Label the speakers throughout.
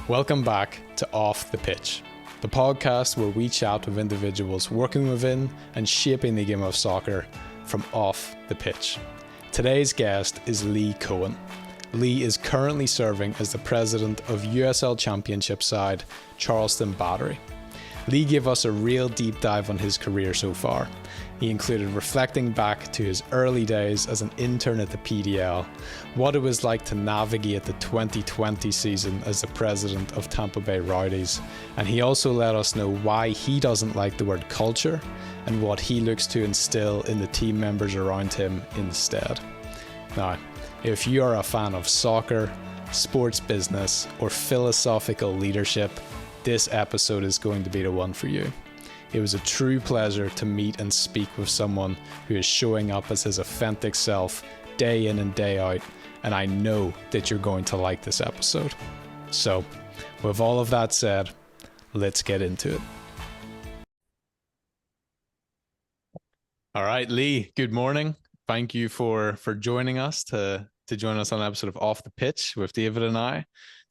Speaker 1: Welcome back to Off the Pitch, the podcast where we chat with individuals working within and shaping the game of soccer from off the pitch. Today's guest is Lee Cohen. Lee is currently serving as the president of USL Championship side Charleston Battery. Lee gave us a real deep dive on his career so far. He included reflecting back to his early days as an intern at the PDL, what it was like to navigate the 2020 season as the president of Tampa Bay Rowdies, and he also let us know why he doesn't like the word culture and what he looks to instill in the team members around him instead. Now, if you are a fan of soccer, sports business, or philosophical leadership, this episode is going to be the one for you. It was a true pleasure to meet and speak with someone who is showing up as his authentic self day in and day out, and I know that you're going to like this episode. So, with all of that said, let's get into it. All right, Lee, good morning. Thank you for joining us to join us on an episode of Off the Pitch with David and I.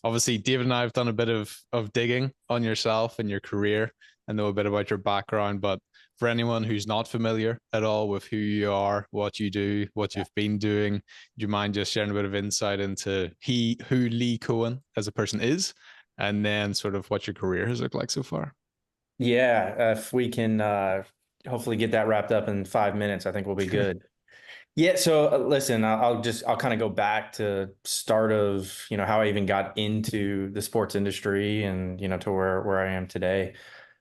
Speaker 1: Obviously, David and I have done a bit of digging on yourself and your career and know a bit about your background, but for anyone who's not familiar at all with who you are, what you do, what you've been doing, do you mind just sharing a bit of insight into who Lee Cohen as a person is, and then sort of what your career has looked like so far?
Speaker 2: Yeah, if we can hopefully get that wrapped up in 5 minutes, I think we'll be good. Yeah, so listen, I'll kind of go back to start of, how I even got into the sports industry and, to where I am today.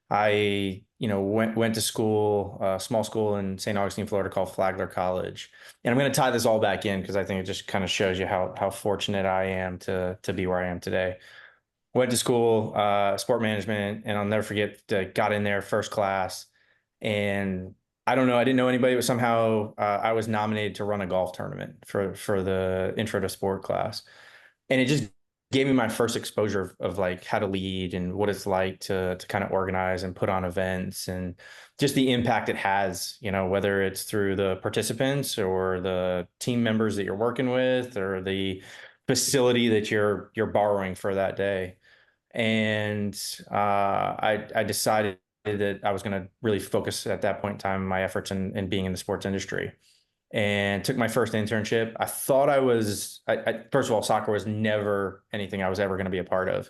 Speaker 2: I, went to school, small school in St. Augustine, Florida called Flagler College. And I'm going to tie this all back in because I think it just kind of shows you how fortunate I am to be where I am today. Went to school, sport management, and I'll never forget, got in there first class. And I don't know, I didn't know anybody, but somehow I was nominated to run a golf tournament for the intro to sport class. And it just gave me my first exposure of like how to lead and what it's like to kind of organize and put on events and just the impact it has, whether it's through the participants or the team members that you're working with or the facility that you're borrowing for that day. And I decided that I was going to really focus at that point in time my efforts in being in the sports industry, and took my first internship. I thought first of all, soccer was never anything I was ever going to be a part of.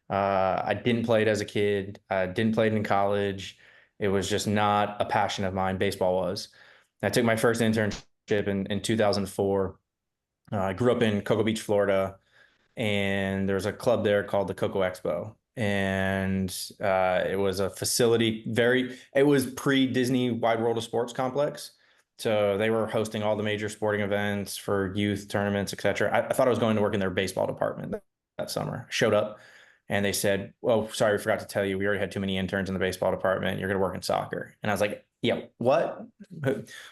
Speaker 2: I didn't play it as a kid. I didn't play it in college. It was just not a passion of mine. Baseball was. I took my first internship in 2004. I grew up in Cocoa Beach, Florida, and there was a club there called the Cocoa Expo. And it was a facility, it was pre-Disney Wide World of Sports complex. So they were hosting all the major sporting events for youth tournaments, etc. I thought I was going to work in their baseball department that summer. Showed up and they said, "Oh, sorry, we forgot to tell you, we already had too many interns in the baseball department. You're going to work in soccer." And I was like, "Yeah, what?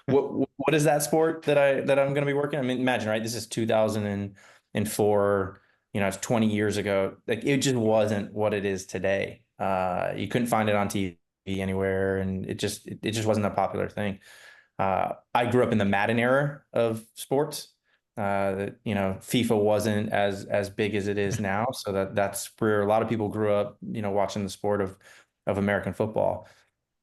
Speaker 2: What is that sport that I'm going to be working?" I mean, imagine, right? This is 2004. It's 20 years ago. Like, it just wasn't what it is today. You couldn't find it on TV anywhere, and it just wasn't a popular thing. I grew up in the Madden era of sports. FIFA wasn't as big as it is now, so that's where a lot of people grew up, watching the sport of American football.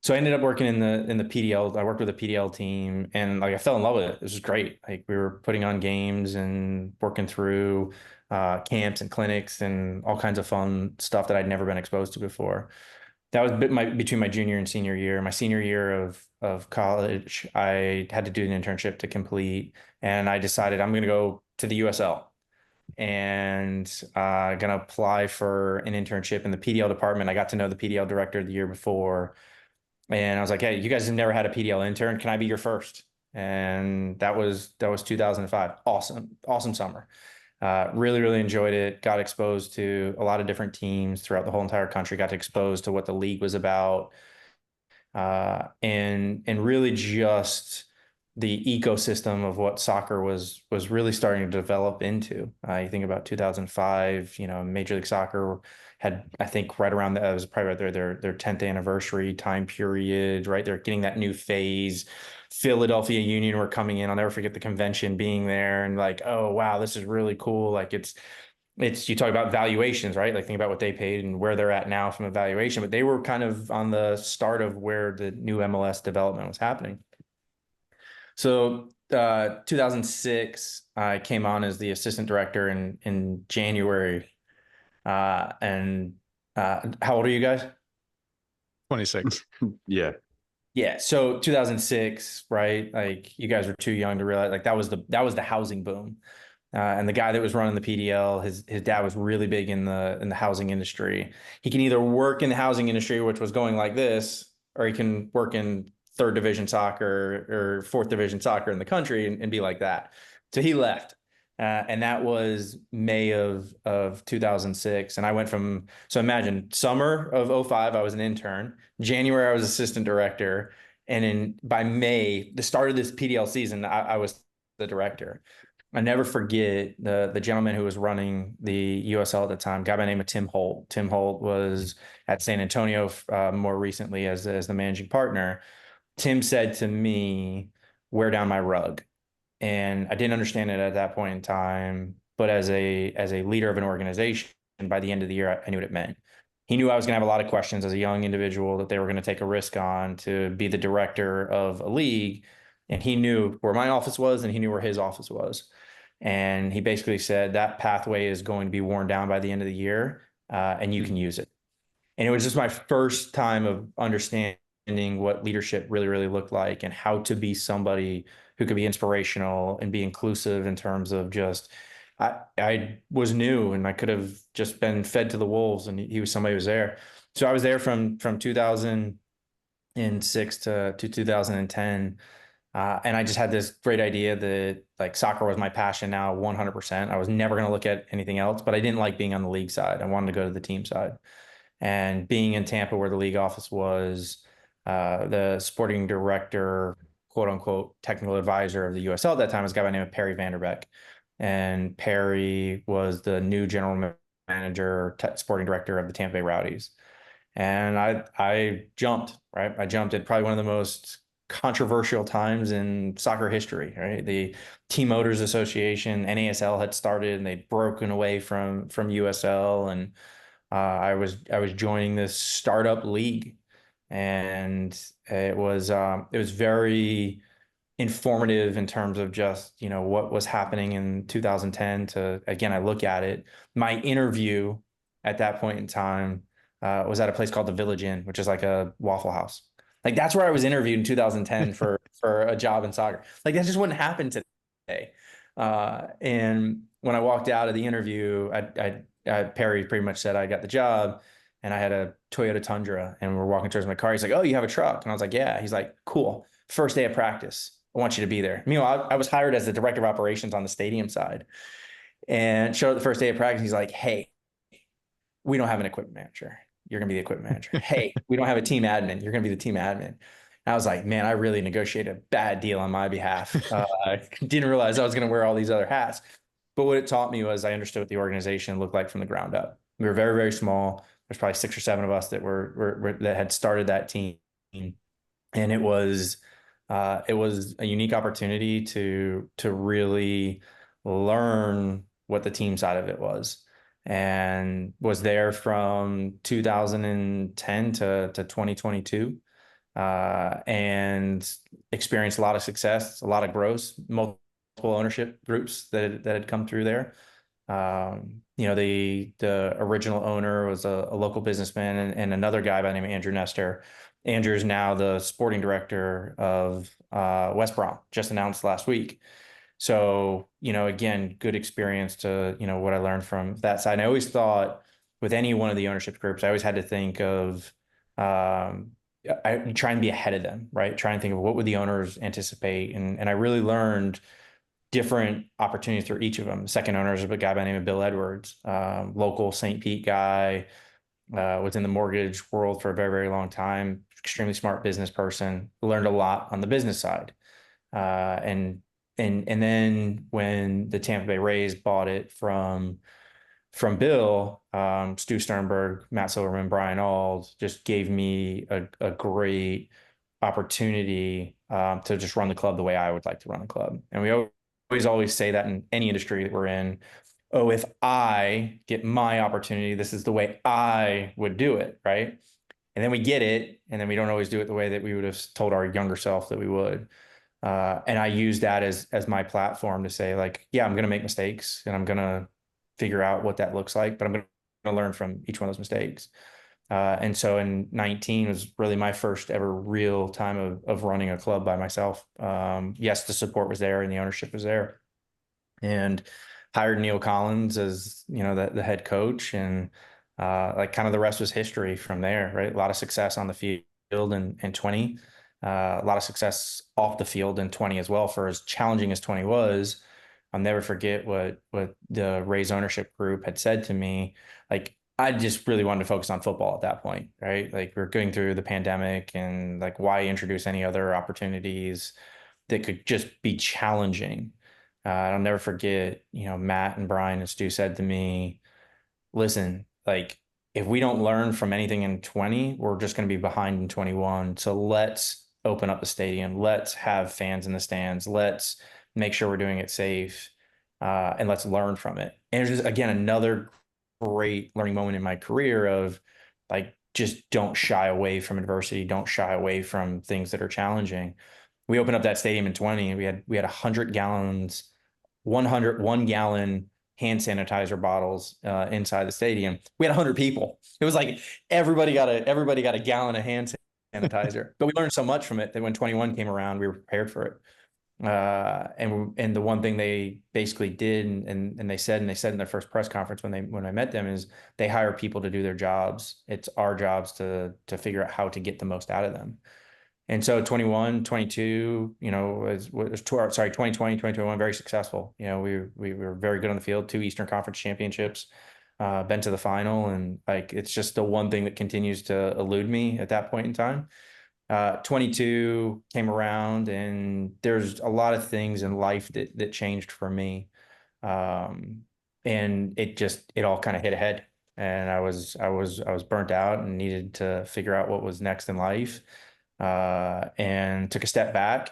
Speaker 2: So I ended up working in the PDL. I worked with a PDL team, and like I fell in love with it. It was great. Like, we were putting on games and working through camps and clinics and all kinds of fun stuff that I'd never been exposed to before. That was between my junior and senior year. My senior year of college, I had to do an internship to complete, and I decided I'm going to go to the USL and going to apply for an internship in the PDL department. I got to know the PDL director the year before, and I was like, "Hey, you guys have never had a PDL intern. Can I be your first?" And that was 2005. Awesome summer. Really, really enjoyed it. Got exposed to a lot of different teams throughout the whole entire country. Got exposed to what the league was about, and really just the ecosystem of what soccer was really starting to develop into. You think about 2005. Major League Soccer had, I think, right around that, it was probably right there, their 10th anniversary time period. Right, they're getting that new phase. Philadelphia Union were coming in. I'll never forget the convention being there and like, oh wow, this is really cool. Like, you talk about valuations, right? Like think about what they paid and where they're at now from a valuation, but they were kind of on the start of where the new MLS development was happening. So 2006, I came on as the assistant director in January. And how old are you guys?
Speaker 1: 26.
Speaker 3: Yeah.
Speaker 2: Yeah, so 2006, right? Like you guys were too young to realize like that was the housing boom. And the guy that was running the PDL, his dad was really big in the housing industry. He can either work in the housing industry, which was going like this, or he can work in third division soccer or fourth division soccer in the country and be like that. So he left. And that was May of 2006. And I went from, so imagine summer of 05, I was an intern. January, I was assistant director. And by May, the start of this PDL season, I was the director. I never forget the gentleman who was running the USL at the time, a guy by the name of Tim Holt. Tim Holt was at San Antonio more recently as the managing partner. Tim said to me, "Wear down my rug." And I didn't understand it at that point in time, but as a leader of an organization, by the end of the year, I knew what it meant. He knew I was going to have a lot of questions as a young individual that they were going to take a risk on to be the director of a league. And he knew where my office was and he knew where his office was. And he basically said that pathway is going to be worn down by the end of the year, and you can use it. And it was just my first time of understanding what leadership really, really looked like and how to be somebody who could be inspirational and be inclusive in terms of just, I was new and I could have just been fed to the wolves and he was somebody who was there. So I was there from 2006 to 2010. And I just had this great idea that like soccer was my passion now 100%. I was never going to look at anything else, but I didn't like being on the league side. I wanted to go to the team side. And being in Tampa where the league office was, the sporting director, quote unquote, technical advisor of the USL at that time was a guy by the name of Perry Vanderbeck. And Perry was the new general manager, sporting director of the Tampa Bay Rowdies. And I jumped, right? I jumped at probably one of the most controversial times in soccer history, right? The Team Owners Association, NASL had started and they'd broken away from USL, and I was joining this startup league, and it was very informative in terms of just what was happening in 2010 to, again, I look at it. My interview at that point in time was at a place called the Village Inn, which is like a Waffle House. Like that's where I was interviewed in 2010 for a job in soccer. Like that just wouldn't happen today. And when I walked out of the interview, Perry pretty much said I got the job, and I had a Toyota Tundra, and we're walking towards my car. He's like, "Oh, you have a truck?" And I was like, "Yeah." He's like, "Cool. First day of practice, I want you to be there." Meanwhile, I was hired as the director of operations on the stadium side, and showed up the first day of practice. He's like, "Hey, we don't have an equipment manager. You're going to be the equipment manager. Hey, we don't have a team admin. You're going to be the team admin." And I was like, man, I really negotiated a bad deal on my behalf. I didn't realize I was going to wear all these other hats. But what it taught me was I understood what the organization looked like from the ground up. We were very, very small. There's probably 6 or 7 of us that that had started that team. And it was a unique opportunity to really learn what the team side of it was, and was there from 2010 to 2022, and experienced a lot of success, a lot of growth, multiple ownership groups that had come through there. The original owner was a local businessman and another guy by the name of Andrew Nestor. Andrew is now the sporting director of West Brom, just announced last week. So, again, good experience to, what I learned from that side. And I always thought with any one of the ownership groups, I always had to think of, I try and be ahead of them, right? Try and think of what would the owners anticipate. And I really learned different opportunities for each of them. The second owner is a guy by the name of Bill Edwards, local St. Pete guy, was in the mortgage world for a very, very long time, extremely smart business person, learned a lot on the business side. And then when the Tampa Bay Rays bought it from Bill, Stu Sternberg, Matt Silverman, Brian Auld just gave me a great opportunity to just run the club the way I would like to run the club. And we always say that in any industry that we're in, oh, if I get my opportunity, this is the way I would do it, right? And then we get it, and then we don't always do it the way that we would have told our younger self that we would. And I use that as my platform to say, like, yeah, I'm going to make mistakes, and I'm going to figure out what that looks like, but I'm going to learn from each one of those mistakes. And so in 19 was really my first ever real time of running a club by myself. Yes, the support was there and the ownership was there, and hired Neil Collins as, the head coach, and like kind of the rest was history from there, right? A lot of success on the field in 20, a lot of success off the field in 20 as well. For as challenging as 20 was, I'll never forget what the Rays ownership group had said to me. Like, I just really wanted to focus on football at that point, right? Like, we're going through the pandemic, and like, why introduce any other opportunities that could just be challenging? I'll never forget, Matt and Brian and Stu said to me, listen, like, if we don't learn from anything in 20, we're just going to be behind in 21. So let's open up the stadium. Let's have fans in the stands. Let's make sure we're doing it safe, and let's learn from it. And it's just, again, another great learning moment in my career of, like, just don't shy away from adversity. Don't shy away from things that are challenging. We opened up that stadium in 20. We had 100 gallons, 101 gallon hand sanitizer bottles inside the stadium. We had 100 people. It was like everybody got a gallon of hand sanitizer. But we learned so much from it that when 21 came around, we were prepared for it. And the one thing they basically did, and they said in their first press conference when I met them, is they hire people to do their jobs. It's our jobs to figure out how to get the most out of them. And so 21, 22, was 2020, 2021, very successful. We were very good on the field, 2 Eastern Conference championships, been to the final. And like, it's just the one thing that continues to elude me at that point in time. 22 came around, and there's a lot of things in life that changed for me. And it all kind of hit ahead, and I was burnt out and needed to figure out what was next in life. And took a step back,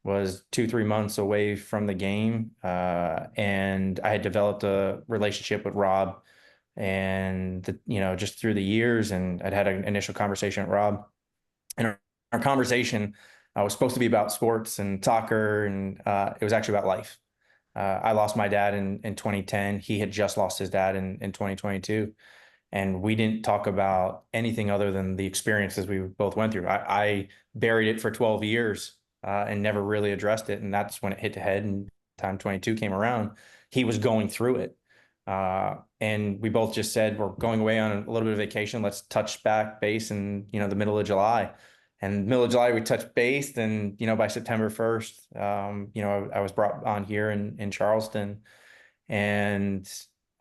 Speaker 2: was 2, 3 months away from the game. And I had developed a relationship with Rob, and just through the years, and I'd had an initial conversation with Rob, and our conversation was supposed to be about sports and soccer, and it was actually about life. I lost my dad in 2010. He had just lost his dad in 2022. And we didn't talk about anything other than the experiences we both went through. I buried it for 12 years and never really addressed it. And that's when it hit the head, and time 22 came around. He was going through it. And we both just said, we're going away on a little bit of vacation. Let's touch back base in, the middle of July. And middle of July, we touched base. And, by September 1st, I was brought on here in Charleston. And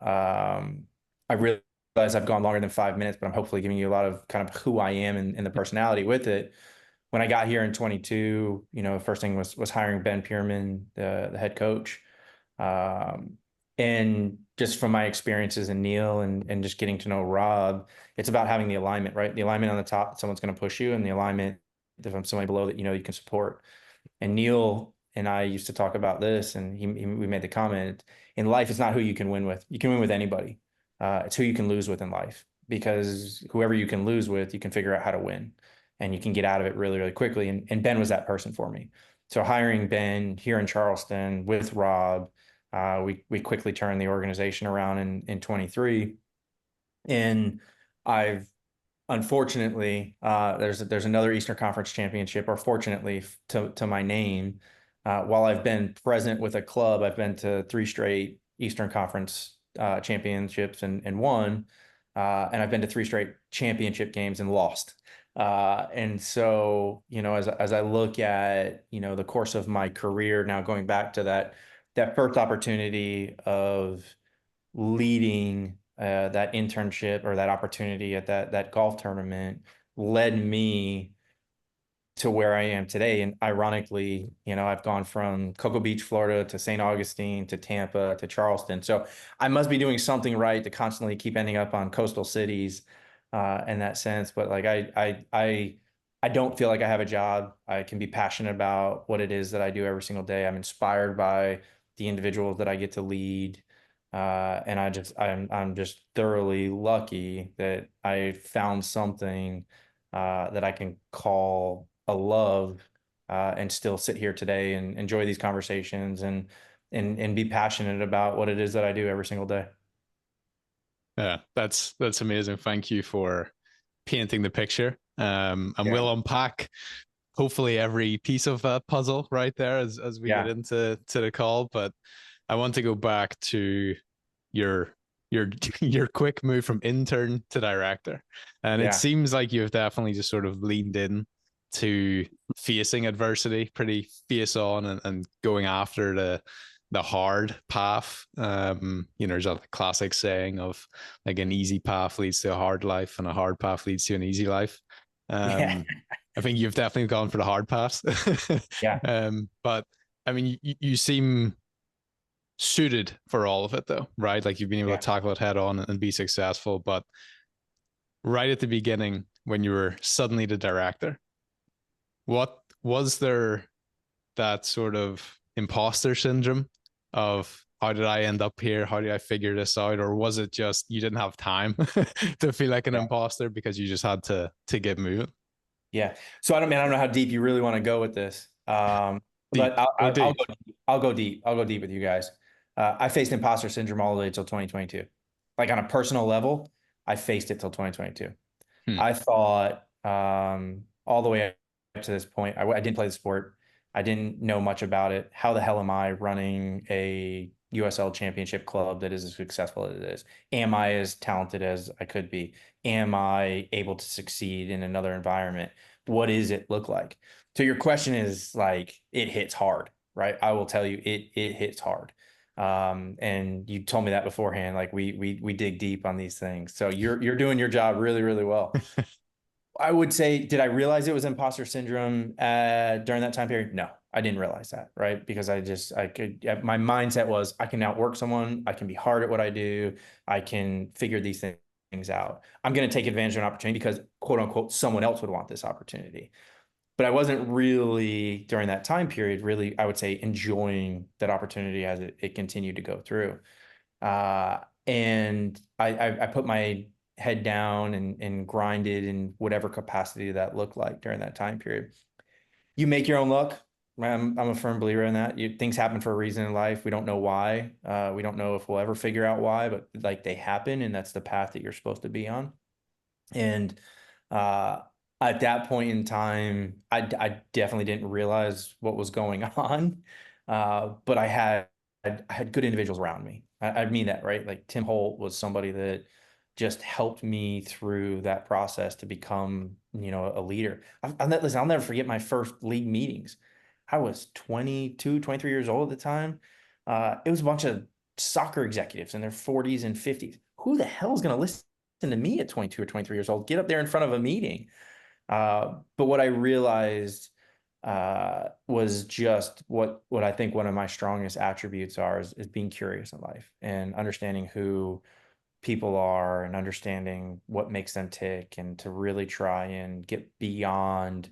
Speaker 2: I realized I've gone longer than 5 minutes, but I'm hopefully giving you a lot of kind of who I am and the personality with it. When I got here in 22, first thing was hiring Ben Pierman, the head coach. And just from my experiences in Neil and just getting to know Rob, it's about having the alignment, right? The alignment on the top, someone's going to push you, and the alignment from somebody below that, you can support. And Neil and I used to talk about this, and we made the comment, in life, it's not who you can win with. You can win with anybody. It's who you can lose with in life, because whoever you can lose with, you can figure out how to win, and you can get out of it really, really quickly. And Ben was that person for me. So hiring Ben here in Charleston with Rob, we quickly turned the organization around in 23. And I've unfortunately, there's another Eastern Conference championship, or fortunately to my name. While I've been present with a club, I've been to 3 straight Eastern Conference championships and won, and I've been to 3 straight championship games and lost. And so, as I look at, the course of my career now, going back to that first opportunity of leading that internship, or that opportunity at that golf tournament, led me to where I am today. And ironically, I've gone from Cocoa Beach, Florida, to St. Augustine, to Tampa, to Charleston. So I must be doing something right to constantly keep ending up on coastal cities in that sense. But like, I don't feel like I have a job. I can be passionate about what it is that I do every single day. I'm inspired by the individuals that I get to lead. And I'm just thoroughly lucky that I found something that I can call a love, and still sit here today and enjoy these conversations and be passionate about what it is that I do every single day.
Speaker 1: Yeah, that's amazing. Thank you for painting the picture. And
Speaker 2: Yeah.
Speaker 1: we'll unpack hopefully every piece of that puzzle right there as we get
Speaker 2: Yeah.
Speaker 1: into the call. But I want to go back to your your your quick move from intern to director, and it
Speaker 2: Yeah.
Speaker 1: seems like you've definitely just sort of leaned in to facing adversity, pretty face on, and going after the hard path. There's a classic saying of like an easy path leads to a hard life, and a hard path leads to an easy life.
Speaker 2: Yeah.
Speaker 1: I think you've definitely gone for the hard path.
Speaker 2: Yeah.
Speaker 1: But I mean, you seem suited for all of it, though, right? Like you've been able to
Speaker 2: Yeah.
Speaker 1: tackle it head on and be successful. But right at the beginning, when you were suddenly the director, what was there, that sort of imposter syndrome of how did I end up here? How did I figure this out? Or was it just you didn't have time to feel like an
Speaker 2: Yeah.
Speaker 1: imposter because you just had to get moving?
Speaker 2: Yeah. So I don't know how deep you really want to go with this. But
Speaker 1: Deep, go
Speaker 2: I'll
Speaker 1: deep.
Speaker 2: go deep. I'll go deep. I'll go deep with you guys. I faced imposter syndrome all the way till 2022. Like on a personal level, I faced it till 2022.
Speaker 1: Hmm.
Speaker 2: I thought, all the way up to this point, I didn't play the sport. I didn't know much about it. How the hell am I running a USL Championship club that is as successful as it is? Am I as talented as I could be? Am I able to succeed in another environment? What does it look like? So your question is like, it hits hard, right? I will tell you, it hits hard. And you told me that beforehand. Like we dig deep on these things. So you're doing your job really, really well. I would say, did I realize it was imposter syndrome during that time period? No, I didn't realize that, right? Because my mindset was I can outwork someone, I can be hard at what I do, I can figure these things out. I'm going to take advantage of an opportunity because, quote unquote, someone else would want this opportunity. But I wasn't really, during that time period, really, I would say, enjoying that opportunity as it continued to go through. And I put my head down and grinded in whatever capacity that looked like during that time period. You make your own luck. I'm a firm believer in that. Things happen for a reason in life. We don't know why. We don't know if we'll ever figure out why, but like they happen, and that's the path that you're supposed to be on. And uh, at that point in time, I definitely didn't realize what was going on. But I had good individuals around me. I mean that, right? Like Tim Holt was somebody that just helped me through that process to become, a leader. Listen, I'll never forget my first league meetings. I was 22, 23 years old at the time. It was a bunch of soccer executives in their 40s and 50s. Who the hell is going to listen to me at 22 or 23 years old? Get up there in front of a meeting. But what I realized was just what I think one of my strongest attributes is being curious in life and understanding who people are and understanding what makes them tick, and to really try and get beyond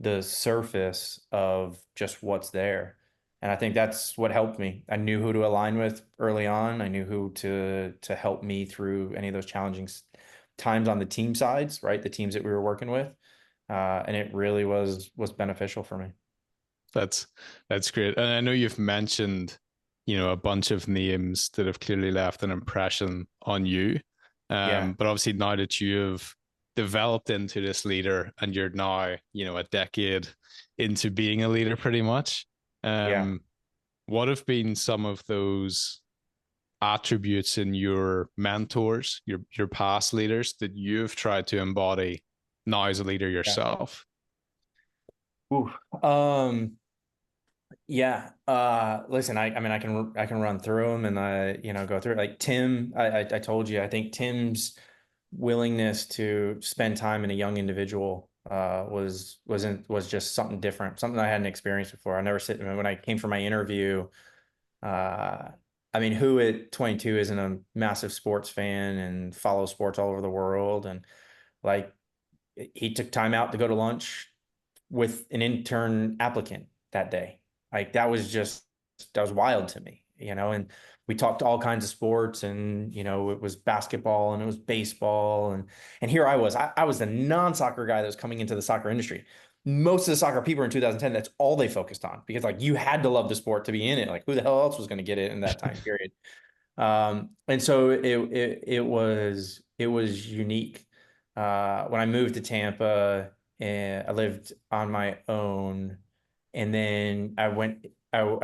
Speaker 2: the surface of just what's there. And I think that's what helped me. I knew who to align with early on. I knew who to help me through any of those challenging times on the team sides, right? The teams that we were working with. And it really was beneficial for me.
Speaker 1: That's that's great. And I know you've mentioned, a bunch of names that have clearly left an impression on you.
Speaker 2: Yeah.
Speaker 1: But obviously now that you've developed into this leader and you're now, a decade into being a leader pretty much.
Speaker 2: Yeah.
Speaker 1: Um, what have been some of those attributes in your mentors, your past leaders that you've tried to embody now as a leader
Speaker 2: Yeah.
Speaker 1: yourself?
Speaker 2: Ooh. Yeah. Listen, I mean, I can run through them, and go through it. Like Tim, I told you, I think Tim's willingness to spend time in a young individual was just something different, something I hadn't experienced before. I never sit when I came for my interview. Uh, I mean, who at 22 isn't a massive sports fan and follows sports all over the world? And like, he took time out to go to lunch with an intern applicant that day. Like that was wild to me. and we talked all kinds of sports, and, it was basketball and it was baseball. And here I was the non-soccer guy that was coming into the soccer industry. Most of the soccer people in 2010, that's all they focused on, because like you had to love the sport to be in it. Like who the hell else was going to get it in that time period? And so it was unique. When I moved to Tampa, and I lived on my own, and then I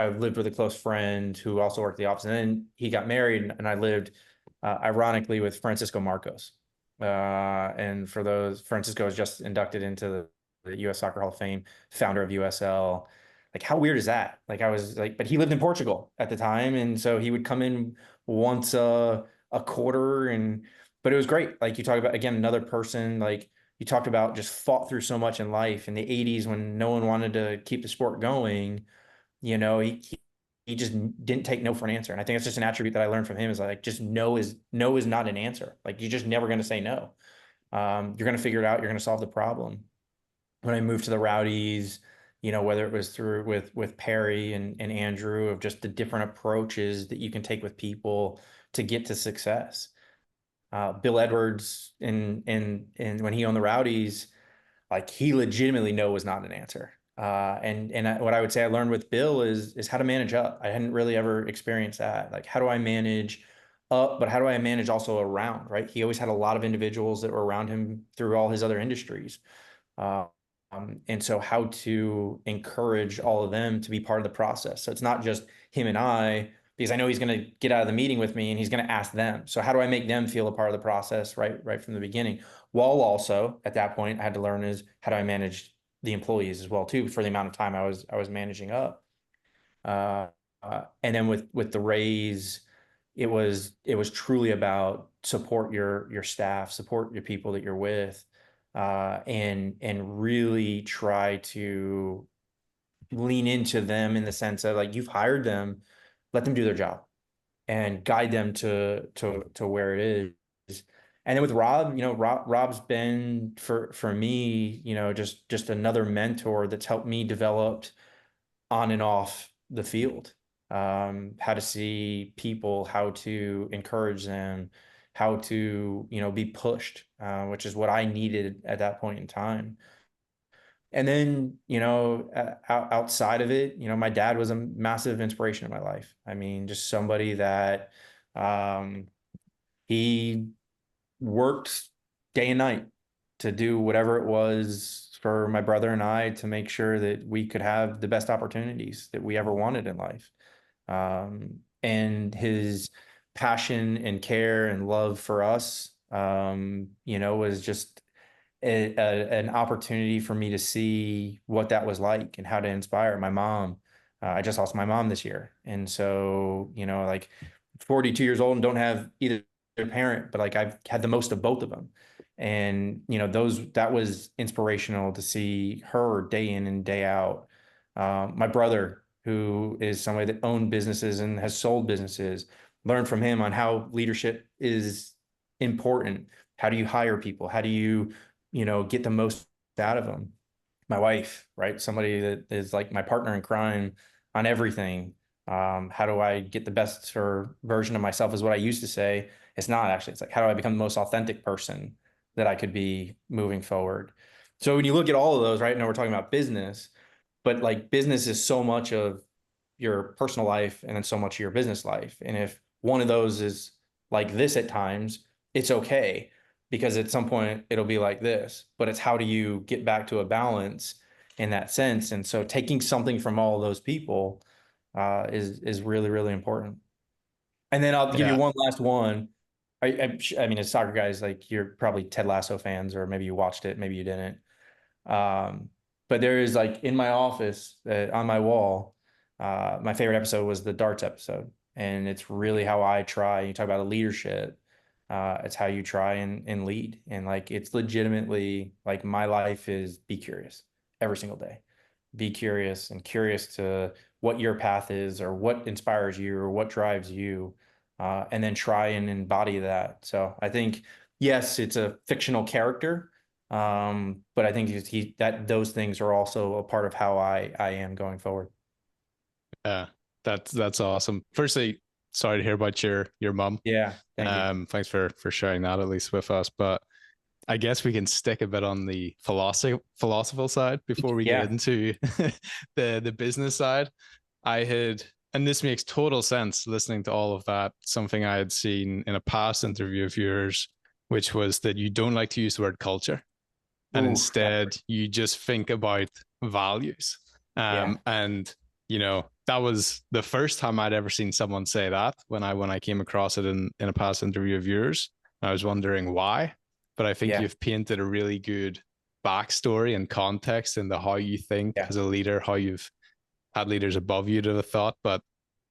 Speaker 2: lived with a close friend who also worked the office, and then he got married, and I lived, ironically, with Francisco Marcos. And for those, Francisco was just inducted into the U.S. Soccer Hall of Fame, founder of USL. Like, how weird is that? Like, I was like, but he lived in Portugal at the time, and so he would come in once a quarter, but it was great. Like, you talk about, again, another person, like you talked about, just fought through so much in life in the 80s when no one wanted to keep the sport going. He just didn't take no for an answer. And I think it's just an attribute that I learned from him, is like, just no is not an answer. Like, you're just never going to say no. You're going to figure it out. You're going to solve the problem. When I moved to the Rowdies, whether it was through with Perry and Andrew, of just the different approaches that you can take with people to get to success. Bill Edwards, and when he owned the Rowdies, like, he legitimately no was not an answer. What I would say I learned with Bill is how to manage up. I hadn't really ever experienced that. Like, how do I manage up, but how do I manage also around, right? He always had a lot of individuals that were around him through all his other industries. And so how to encourage all of them to be part of the process. So it's not just him and I, because I know he's going to get out of the meeting with me and he's going to ask them. So how do I make them feel a part of the process right from the beginning? While also at that point I had to learn is how do I manage the employees as well too, for the amount of time I was managing up. And then with the Rays, it was truly about support your staff, support your people that you're with, and really try to lean into them in the sense of, like, you've hired them, let them do their job and guide them to where it is. And then with Rob, Rob's been for me, just another mentor that's helped me develop on and off the field. How to see people, how to encourage them, how to, be pushed, which is what I needed at that point in time. And then, outside of it, my dad was a massive inspiration in my life. I mean, just somebody that, he worked day and night to do whatever it was for my brother and I to make sure that we could have the best opportunities that we ever wanted in life. And his passion and care and love for us, was just an opportunity for me to see what that was like and how to inspire my mom. I just lost my mom this year. And so, like, 42 years old and don't have either parent, but like, I've had the most of both of them. And, that was inspirational to see her day in and day out. My brother, who is somebody that owned businesses and has sold businesses, learned from him on how leadership is important. How do you hire people? How do you, get the most out of them? My wife, right? Somebody that is like my partner in crime on everything. How do I get the best version of myself, is what I used to say. It's not actually, it's like, how do I become the most authentic person that I could be moving forward? So when you look at all of those, right now we're talking about business, but like, business is so much of your personal life and then so much of your business life. And if one of those is like this at times, it's okay, because at some point it'll be like this, but it's how do you get back to a balance in that sense? And so taking something from all of those people, is really, really important. And then I'll give you
Speaker 1: Yeah.
Speaker 2: one last one. I mean, as soccer guys, like, you're probably Ted Lasso fans, or maybe you watched it, maybe you didn't. Um, but there is, like, in my office, on my wall, my favorite episode was the darts episode. And it's really how I try. You talk about a leadership. It's how you try and lead. And like, it's legitimately like, my life is be curious every single day. Be curious, and curious to what your path is, or what inspires you, or what drives you, and then try and embody that. So I think, yes, it's a fictional character, but I think that those things are also a part of how I am going forward.
Speaker 1: Yeah, That's awesome. Firstly, sorry to hear about your mum.
Speaker 2: Yeah, thank you.
Speaker 1: Thanks for sharing that at least with us. But I guess we can stick a bit on the philosophical side before we get
Speaker 2: Yeah,
Speaker 1: into the business side. I had, and this makes total sense listening to all of that, something I had seen in a past interview of yours, which was that you don't like to use the word culture, and
Speaker 2: ooh, yeah,
Speaker 1: instead you just think about values.
Speaker 2: yeah,
Speaker 1: And that was the first time I'd ever seen someone say that when I came across it in a past interview of yours. I was wondering why, but I think
Speaker 2: yeah,
Speaker 1: you've painted a really good backstory and context into how you think
Speaker 2: yeah,
Speaker 1: as a leader, how you've had leaders above you to the thought. But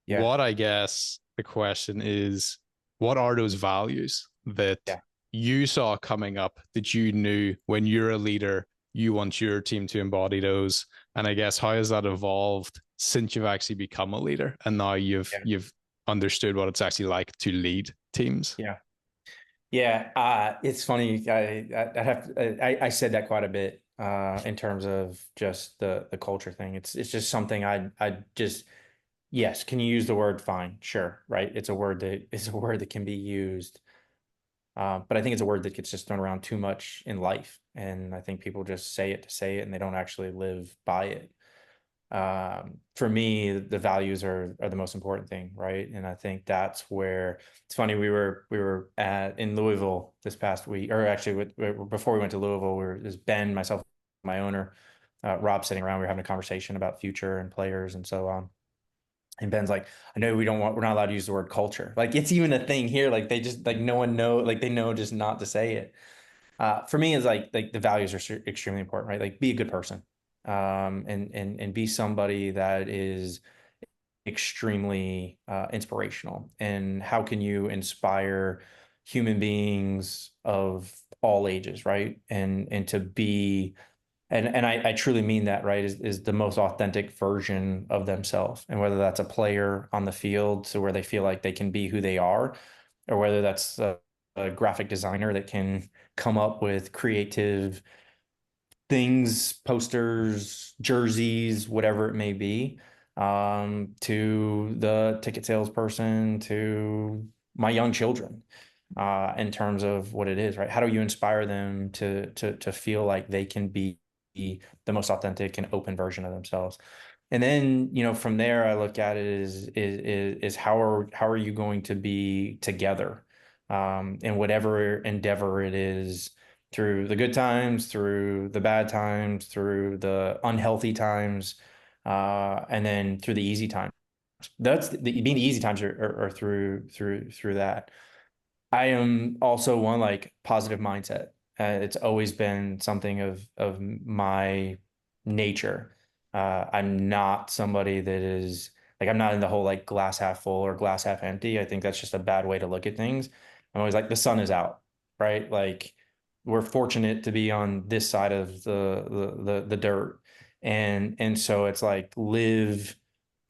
Speaker 2: yeah,
Speaker 1: what I guess the question is, what are those values that
Speaker 2: yeah.
Speaker 1: you saw coming up that you knew when you're a leader, you want your team to embody those? And I guess how has that evolved since you've actually become a leader and now you've
Speaker 2: Yeah.
Speaker 1: you've understood what it's actually like to lead teams?
Speaker 2: Yeah. Yeah, it's funny. I said that quite a bit in terms of just the culture thing. It's just something I just yes. Can you use the word? Fine, sure, right. It's a word that can be used, but I think it's a word that gets just thrown around too much in life, and I think people just say it to say it, and they don't actually live by it. For me, the values are the most important thing, right? And I think that's where it's funny. We were in Louisville this past week, or actually before we went to Louisville, there's Ben, myself, my owner, Rob sitting around. We were having a conversation about future and players and so on. And Ben's like, I know we're not allowed to use the word culture. Like it's even a thing here. Like they just like no one know, like they know just not to say it. For me, is like the values are extremely important, right? Like be a good person, and be somebody that is extremely inspirational. And how can you inspire human beings of all ages, right? And to be and I truly mean that, right, is the most authentic version of themselves. And whether that's a player on the field, so where they feel like they can be who they are, or whether that's a graphic designer that can come up with creative things, posters, jerseys, whatever it may be, to the ticket salesperson, to my young children, in terms of what it is, right? How do you inspire them to feel like they can be the most authentic and open version of themselves? And then, from there, I look at it is how are you going to be together, in whatever endeavor it is, through the good times, through the bad times, through the unhealthy times, and then through the easy times. That's being the easy times are through that. I am also one like positive mindset. It's always been something of my nature. I'm not somebody that is like I'm not in the whole like glass half full or glass half empty. I think that's just a bad way to look at things. I'm always like the sun is out, right? Like we're fortunate to be on this side of the dirt. And so it's like live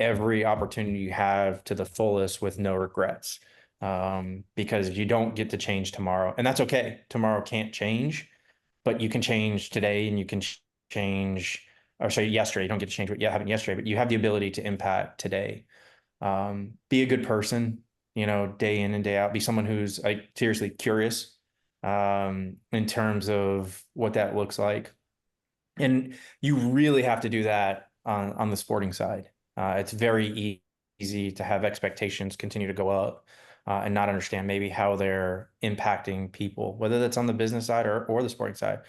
Speaker 2: every opportunity you have to the fullest with no regrets, because you don't get to change tomorrow, and that's okay. Tomorrow can't change, but you can change today, and you can change, or sorry, yesterday. You don't get to change what happened yesterday, but you have the ability to impact today. Be a good person, day in and day out. Be someone who's like seriously curious, in terms of what that looks like. And you really have to do that on the sporting side. It's very easy to have expectations continue to go up, and not understand maybe how they're impacting people, whether that's on the business side or the sporting side.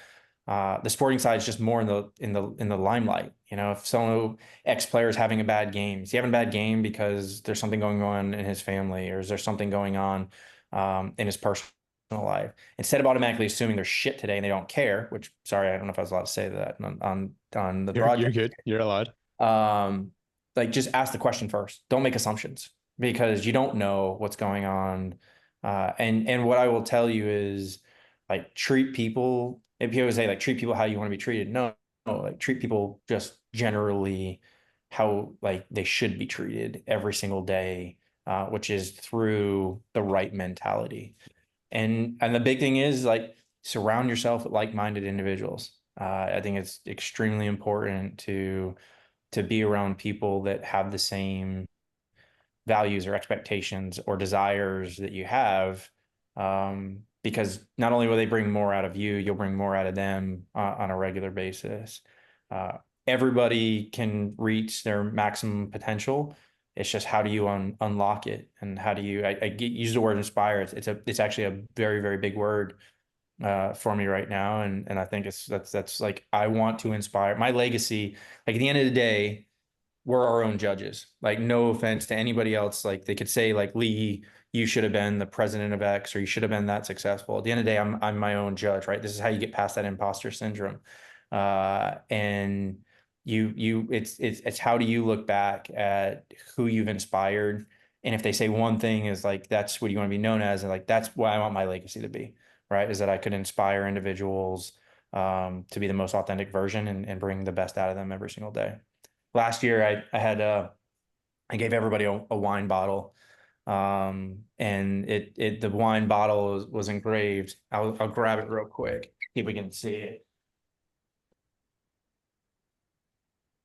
Speaker 2: The sporting side is just more in the limelight. If someone X player is having a bad game, is he having a bad game because there's something going on in his family, or is there something going on in his personal life? Instead of automatically assuming they're shit today and they don't care, which sorry, I don't know if I was allowed to say that on the
Speaker 1: You're
Speaker 2: broadcast.
Speaker 1: good. You're allowed.
Speaker 2: Um, like just ask the question first. Don't make assumptions because you don't know what's going on. And what I will tell you is like treat people. If you always say like treat people how you want to be treated, no, like treat people just generally how like they should be treated every single day, which is through the right mentality. And the big thing is like surround yourself with like-minded individuals. I think it's extremely important to be around people that have the same values or expectations or desires that you have. Because not only will they bring more out of you, you'll bring more out of them on a regular basis. Uh, Everybody can reach their maximum potential. It's just how do you unlock it, and how do you? Use the word inspire. It's actually a very, very big word for me right now, and I think that's like, I want to inspire. My legacy. Like, at the end of the day, we're our own judges. Like, no offense to anybody else. Like, they could say, like, Lee, you should have been the president of X, or you should have been that successful. At the end of the day, I'm my own judge, right? This is how you get past that imposter syndrome. And it's how do you look back at who you've inspired? And if they say one thing is like, that's what you want to be known as, and like, that's what I want my legacy to be, right? Is that I could inspire individuals to be the most authentic version, and bring the best out of them every single day. Last year, I gave everybody a wine bottle, and the wine bottle was engraved. I'll grab it real quick, see if we can see it.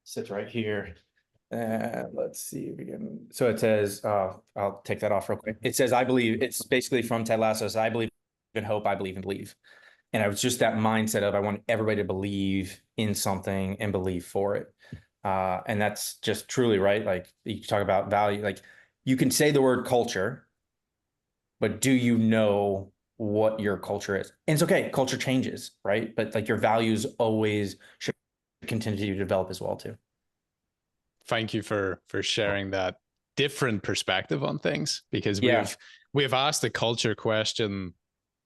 Speaker 2: Sits right here. Let's see if we can. So it says, I'll take that off real quick. It says, I believe. It's basically from Ted Lasso. So, I believe in hope. I believe in believe. And I was just that mindset of, I want everybody to believe in something and believe for it. And that's just truly right. Like, you talk about value, like, you can say the word culture, but do you know what your culture is? And it's okay. Culture changes, right? But like, your values always should continue to develop as well too.
Speaker 1: Thank you for sharing that different perspective on things, because we've asked the culture question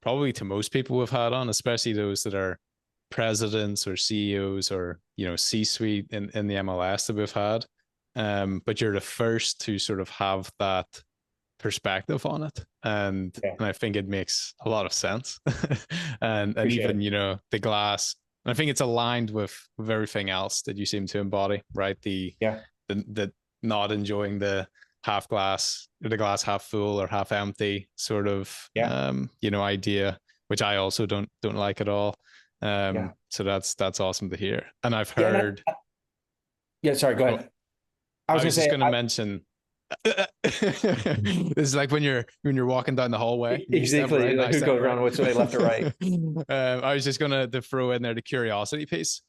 Speaker 1: probably to most people we've had on, especially those that are presidents or CEOs or, C-suite in the MLS that we've had. But you're the first to sort of have that perspective on it, and I think it makes a lot of sense. and even the glass, and I think it's aligned with everything else that you seem to embody, right? The not enjoying the half glass, or the glass half full or half empty sort of idea, which I also don't like at all. So that's awesome to hear. And I've heard
Speaker 2: sorry, go ahead.
Speaker 1: I was just going to mention this is like when you're walking down the hallway,
Speaker 2: exactly, right, like, who goes around which way, left or right.
Speaker 1: I was just going to throw in there the curiosity piece.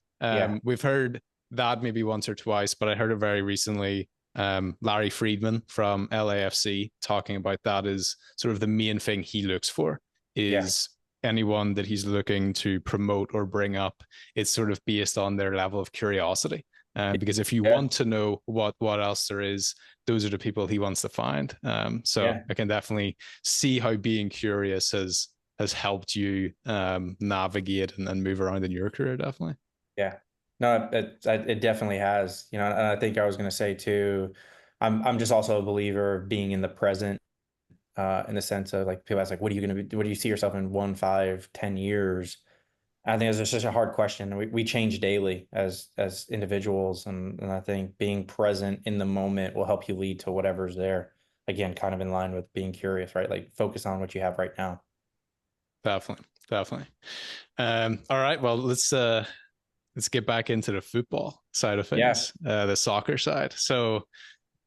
Speaker 1: We've heard that maybe once or twice, but I heard it very recently. Larry Friedman from LAFC talking about that is sort of the main thing he looks for is anyone that he's looking to promote or bring up. It's sort of based on their level of curiosity. Because if you want to know what else there is, those are the people he wants to find. So I can definitely see how being curious has helped you navigate and move around in your career. Definitely.
Speaker 2: Yeah, no, it definitely has. And I think I was going to say too, I'm just also a believer of being in the present, in the sense of, like, people ask, like, what are you going to be? What do you see yourself in 1, 5, 10 years? I think it's such a hard question. We change daily as individuals, and I think being present in the moment will help you lead to whatever's there. Again, kind of in line with being curious, right? Like, focus on what you have right now.
Speaker 1: Definitely. All right. Well, let's get back into the football side of things, the soccer side. So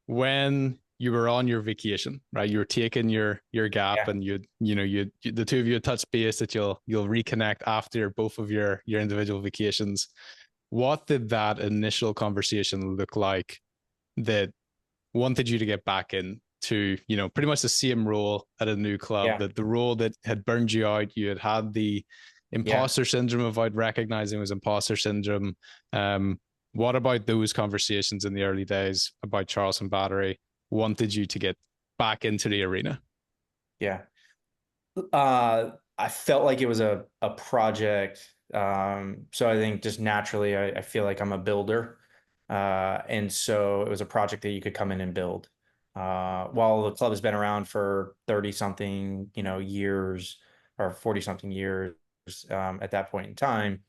Speaker 1: when you were on your vacation, right? You were taking your gap, and you the two of you had touched base that you'll reconnect after both of your individual vacations. What did that initial conversation look like that wanted you to get back in to, pretty much the same role at a new club, that the role that had burned you out, you had the imposter syndrome without recognizing it was imposter syndrome. What about those conversations in the early days about Charleston Battery wanted you to get back into the arena?
Speaker 2: I felt like it was a project. So I think just naturally, I feel like I'm a builder. And so it was a project that you could come in and build. While the club has been around for 30 something, years, or 40 something years, at that point in time,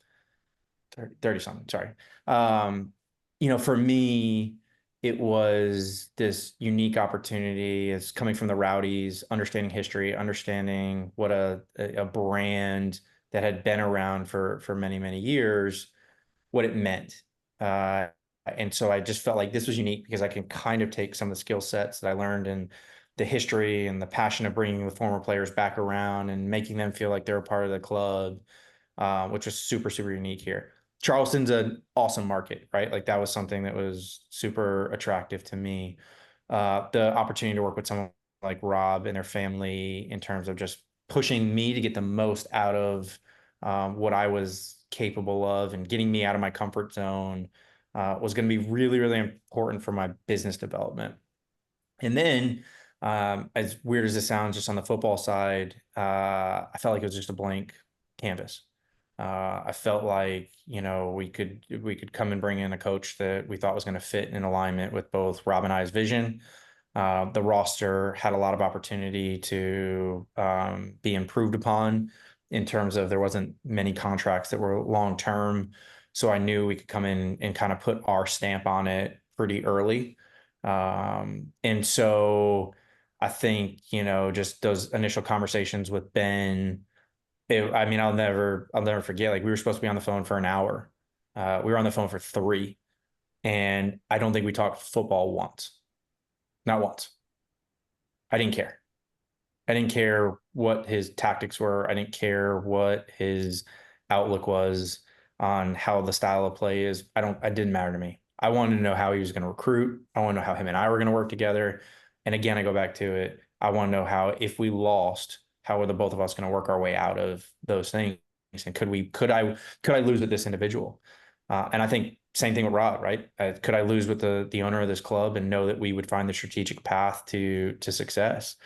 Speaker 2: 30 something, sorry. For me, it was this unique opportunity. It's coming from the Rowdies, understanding history, understanding what a brand that had been around for many, many years, what it meant. And so I just felt like this was unique because I can kind of take some of the skill sets that I learned in the history and the passion of bringing the former players back around and making them feel like they're a part of the club, which was super, super unique here. Charleston's an awesome market, right? Like that was something that was super attractive to me. The opportunity to work with someone like Rob and their family in terms of just pushing me to get the most out of what I was capable of and getting me out of my comfort zone was going to be really, really important for my business development. And then, as weird as this sounds, just on the football side, I felt like it was just a blank canvas. I felt like, we could come and bring in a coach that we thought was going to fit in alignment with both Rob and I's vision. The roster had a lot of opportunity to be improved upon in terms of there wasn't many contracts that were long term. So I knew we could come in and kind of put our stamp on it pretty early. And so I think, just those initial conversations with Ben, I mean, I'll never forget, like we were supposed to be on the phone for an hour. We were on the phone for 3, and I don't think we talked football once. Not once. I didn't care. I didn't care what his tactics were. I didn't care what his outlook was on how the style of play is. It didn't matter to me. I wanted to know how he was going to recruit. I want to know how him and I were going to work together. And again, I go back to it. I want to know how, if we lost, how were the both of us going to work our way out of those things? And could I lose with this individual? And I think same thing with Rod, right? Could I lose with the owner of this club and know that we would find the strategic path to success?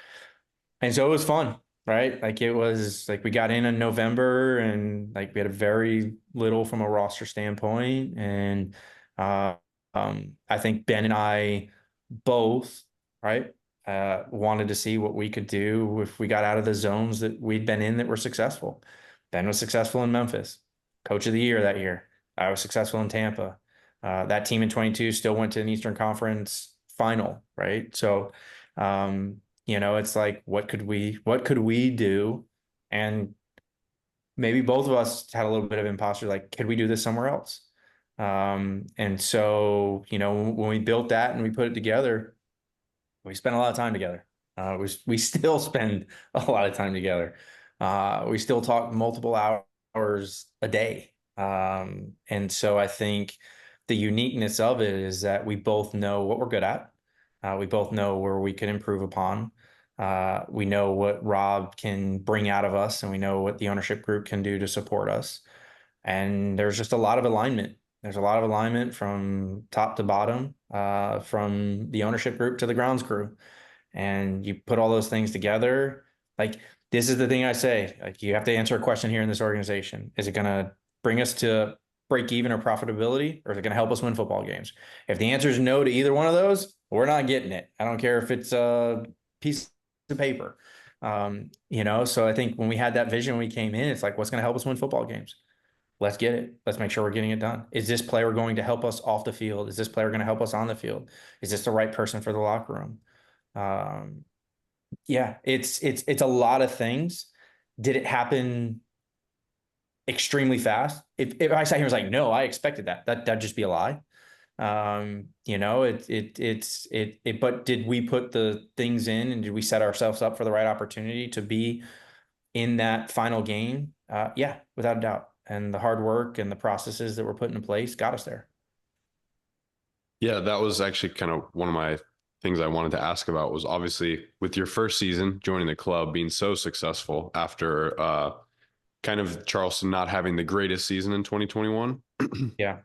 Speaker 2: And so it was fun, right? Like it was like we got in November and like we had a very little from a roster standpoint. And uh, I think Ben and I both, right, wanted to see what we could do if we got out of the zones that we'd been in that were successful. Ben was successful in Memphis, coach of the year that year. I was successful in Tampa. That team in 22 still went to an Eastern Conference final, right? So, it's like, what could we do? And maybe both of us had a little bit of imposter, like, could we do this somewhere else? And so, when we built that and we put it together, we spent a lot of time together. We still spend a lot of time together. We still talk multiple hours a day. And so I think the uniqueness of it is that we both know what we're good at. We both know where we can improve upon. We know what Rob can bring out of us, and we know what the ownership group can do to support us. And there's just a lot of alignment. There's a lot of alignment from top to bottom, from the ownership group to the grounds crew. And you put all those things together. Like, this is the thing I say, like, you have to answer a question here in this organization. Is it going to bring us to break even or profitability, or is it going to help us win football games? If the answer is no to either one of those, we're not getting it. I don't care if it's a piece of paper. So I think when we had that vision, when we came in, it's like, what's going to help us win football games? Let's get it. Let's make sure we're getting it done. Is this player going to help us off the field? Is this player going to help us on the field? Is this the right person for the locker room? Yeah, it's a lot of things. Did it happen extremely fast? If I sat here and was like, no, I expected that'd just be a lie. But did we put the things in, and did we set ourselves up for the right opportunity to be in that final game? Yeah, without a doubt. And the hard work and the processes that were put in place got us there.
Speaker 3: Yeah, that was actually kind of one of my things I wanted to ask about, was obviously with your first season joining the club being so successful after kind of Charleston not having the greatest season in 2021.
Speaker 2: Yeah.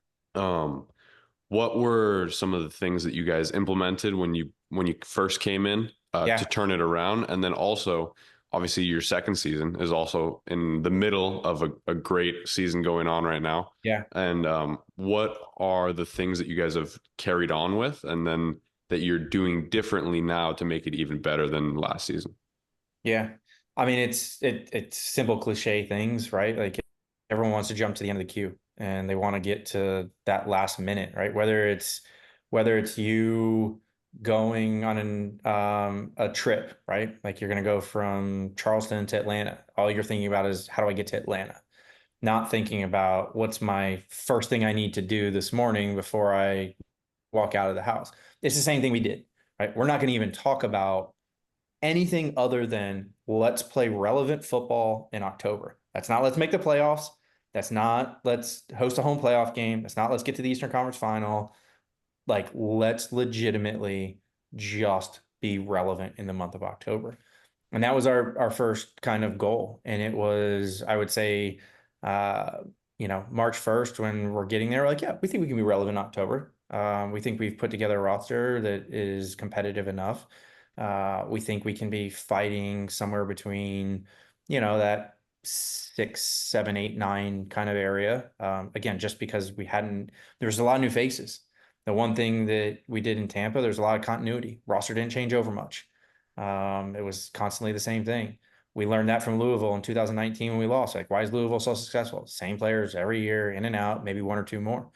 Speaker 3: What were some of the things that you guys implemented when you first came in to turn it around? And then also, obviously, your second season is also in the middle of a great season going on right now.
Speaker 2: Yeah.
Speaker 3: And what are the things that you guys have carried on with, and then that you're doing differently now to make it even better than last season?
Speaker 2: Yeah. I mean, it's simple cliche things, right? Like everyone wants to jump to the end of the queue and they want to get to that last minute, right? Whether it's you going on a trip, right? Like you're going to go from Charleston to Atlanta. All you're thinking about is, how do I get to Atlanta? not thinking about what's my first thing I need to do this morning before I walk out of the house. It's the same thing we did, right? We're not going to even talk about anything other than let's play relevant football in October. That's not let's make the playoffs. That's not let's host a home playoff game. That's not let's get to the Eastern Conference final. Like, let's legitimately just be relevant in the month of October. And that was our first kind of goal. And it was, I would say, uh, March 1st when we're getting there, like, yeah, we think we can be relevant in October. We think we've put together a roster that is competitive enough. We think we can be fighting somewhere between, that 6, 7, 8, 9 kind of area. Again, just because there's a lot of new faces. The one thing that we did in Tampa, there's a lot of continuity. Roster didn't change over much. It was constantly the same thing. We learned that from Louisville in 2019 when we lost. Like, why is Louisville so successful? Same players every year, in and out, maybe one or two more.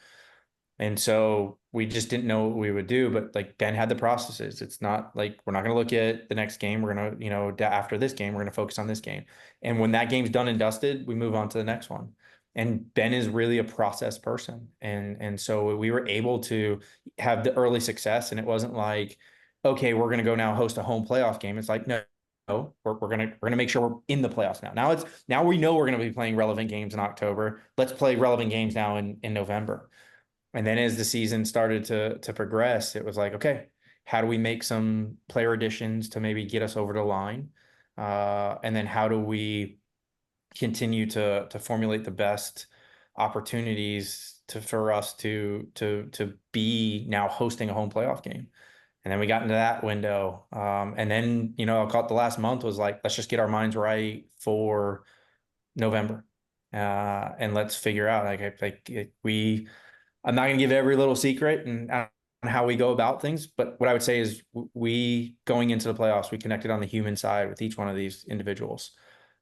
Speaker 2: And so we just didn't know what we would do. But like Ben had the processes. It's not like we're not going to look at the next game. We're going to, after this game, we're going to focus on this game. And when that game's done and dusted, we move on to the next one. And Ben is really a process person. And so we were able to have the early success. And it wasn't like, okay, we're going to go now host a home playoff game. It's like, no, we're gonna make sure we're in the playoffs now. Now we know we're gonna be playing relevant games in October. Let's play relevant games now in November. And then as the season started to progress, it was like, okay, how do we make some player additions to maybe get us over the line? And then how do we continue to formulate the best opportunities for us to be now hosting a home playoff game? And then we got into that window. And then, I'll call it the last month was like, let's just get our minds right for November. And let's figure out I'm not going to give every little secret and on how we go about things. But what I would say is we going into the playoffs, we connected on the human side with each one of these individuals.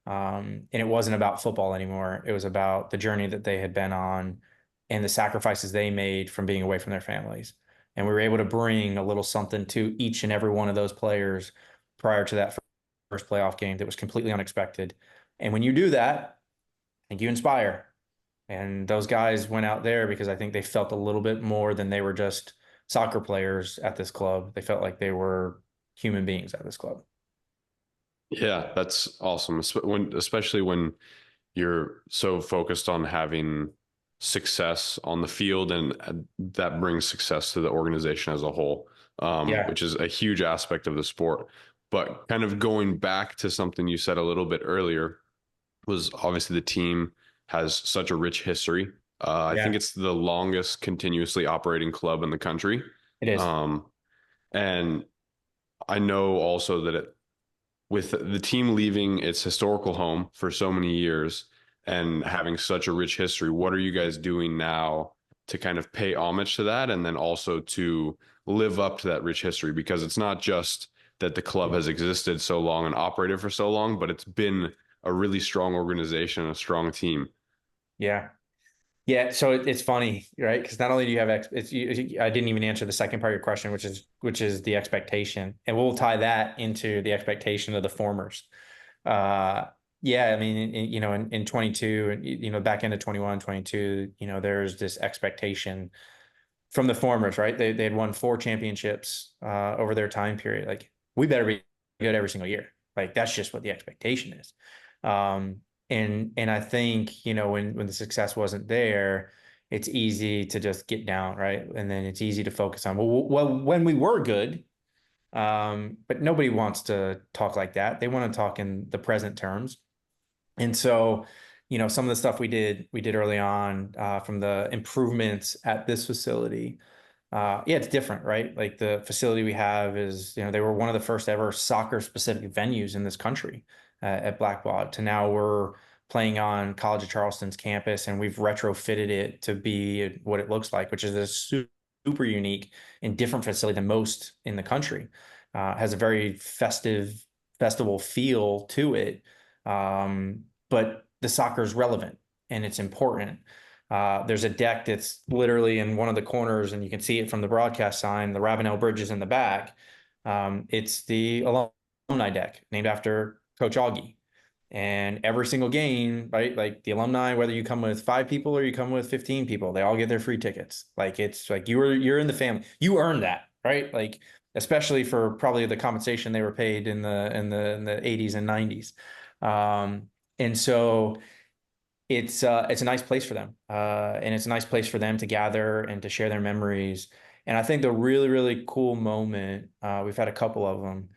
Speaker 2: And it wasn't about football anymore. It was about the journey that they had been on and the sacrifices they made from being away from their families. And we were able to bring a little something to each and every one of those players prior to that first playoff game that was completely unexpected. And when you do that, I think you inspire. And those guys went out there because I think they felt a little bit more than they were just soccer players at this club. They felt like they were human beings at this club.
Speaker 3: Yeah, that's awesome. Especially when you're so focused on having success on the field, and that brings success to the organization as a whole, which is a huge aspect of the sport. But kind of going back to something you said a little bit earlier was obviously the team has such a rich history. I think it's the longest continuously operating club in the country.
Speaker 2: It is.
Speaker 3: And I know also that with the team leaving its historical home for so many years and having such a rich history, what are you guys doing now to kind of pay homage to that and then also to live up to that rich history? Because it's not just that the club has existed so long and operated for so long, but it's been a really strong organization, a strong team.
Speaker 2: Yeah. Yeah. So it's funny, right? Because not only do you have, I didn't even answer the second part of your question, which is the expectation. And we'll tie that into the expectation of the formers. Yeah, I mean, in 22, back into 21, 22, there's this expectation from the formers, right? They had won 4 championships over their time period. Like, we better be good every single year. Like, that's just what the expectation is. And I think, when the success wasn't there, it's easy to just get down, right? And then it's easy to focus on, well, when we were good, but nobody wants to talk like that. They want to talk in the present terms. And so, some of the stuff we did early on, from the improvements at this facility, it's different, right? Like, the facility we have is, they were one of the first ever soccer specific venues in this country, at Blackbaud, to now we're playing on College of Charleston's campus, and we've retrofitted it to be what it looks like, which is a super unique and different facility than most in the country. Has a very festival feel to it. But the soccer is relevant and it's important. There's a deck that's literally in one of the corners, and you can see it from the broadcast sign. The Ravenel Bridge is in the back. It's the alumni deck named after Coach Augie. And every single game, right? Like the alumni, whether you come with 5 people or you come with 15 people, they all get their free tickets. Like it's like you're in the family. You earned that, right? Like especially for probably the compensation they were paid in the 80s and 90s. And so it's a nice place for them. And it's a nice place for them to gather and to share their memories. And I think the really, really cool moment, we've had a couple of them,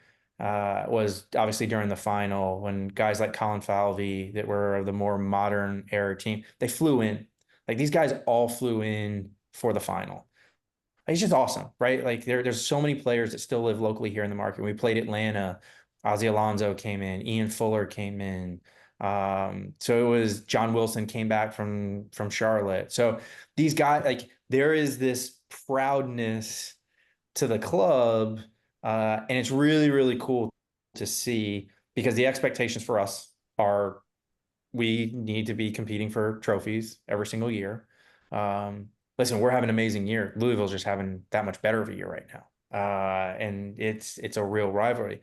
Speaker 2: was obviously during the final when guys like Colin Falvey that were of the more modern era team, they flew in. Like these guys all flew in for the final. It's just awesome, right? Like there's so many players that still live locally here in the market. We played Atlanta. Ozzy Alonso came in. Ian Fuller came in. So it was John Wilson came back from Charlotte. So these guys, like there is this proudness to the club, and it's really really cool to see because the expectations for us are we need to be competing for trophies every single year. Listen, we're having an amazing year. Louisville's just having that much better of a year right now. And it's a real rivalry.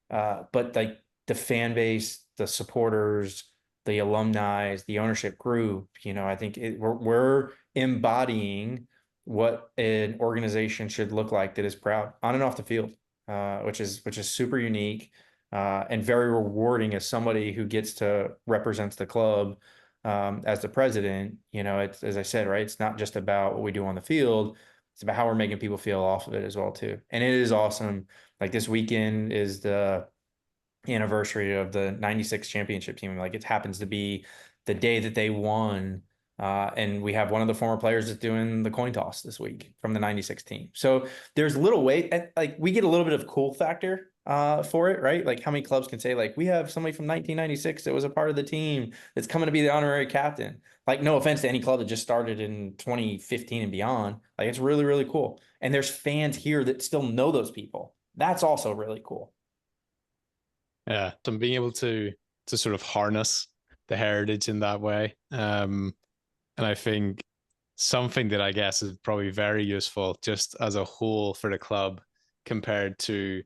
Speaker 2: But like the fan base, the supporters, the alumni, the ownership group, I think we're embodying what an organization should look like that is proud on and off the field, which is super unique and very rewarding as somebody who gets to represent the club as the president. It's as I said, right? It's not just about what we do on the field. It's about how we're making people feel off of it as well too. And it is awesome. Like this weekend is the anniversary of the 96 championship team. Like it happens to be the day that they won. And we have one of the former players that's doing the coin toss this week from the 96 team. So there's little weight, like we get a little bit of cool factor for it, right? Like how many clubs can say like, we have somebody from 1996 that was a part of the team that's coming to be the honorary captain. Like no offense to any club that just started in 2015 and beyond. Like it's really, really cool. And there's fans here that still know those people. That's also really cool.
Speaker 1: Yeah, so being able to sort of harness the heritage in that way. And I think something that I guess is probably very useful just as a whole for the club compared to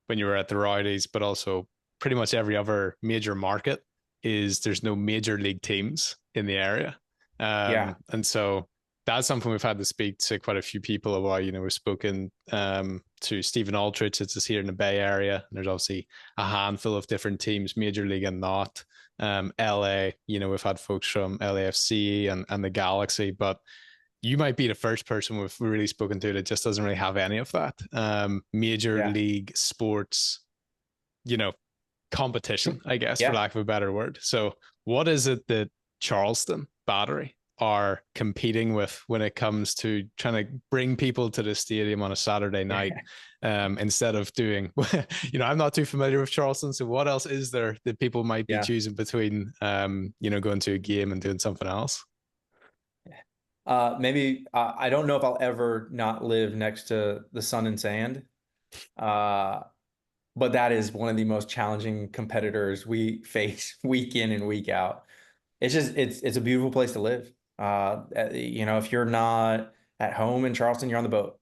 Speaker 1: when you were at the Rowdies, but also pretty much every other major market is there's no major league teams in the area.
Speaker 2: Yeah.
Speaker 1: And so that's something we've had to speak to quite a few people about. We've spoken to Stephen Aldrich, it's here in the Bay Area. And there's obviously a handful of different teams, major league and not. LA, we've had folks from LAFC and the Galaxy, but you might be the first person we've really spoken to that just doesn't really have any of that. Major league sports, competition, I guess, for lack of a better word. So what is it that Charleston Battery are competing with when it comes to trying to bring people to the stadium on a Saturday night instead of doing, I'm not too familiar with Charleston. So what else is there that people might be choosing between, going to a game and doing something else?
Speaker 2: Maybe I don't know if I'll ever not live next to the sun and sand. But that is one of the most challenging competitors we face week in and week out. It's a beautiful place to live. If you're not at home in Charleston, you're on the boat.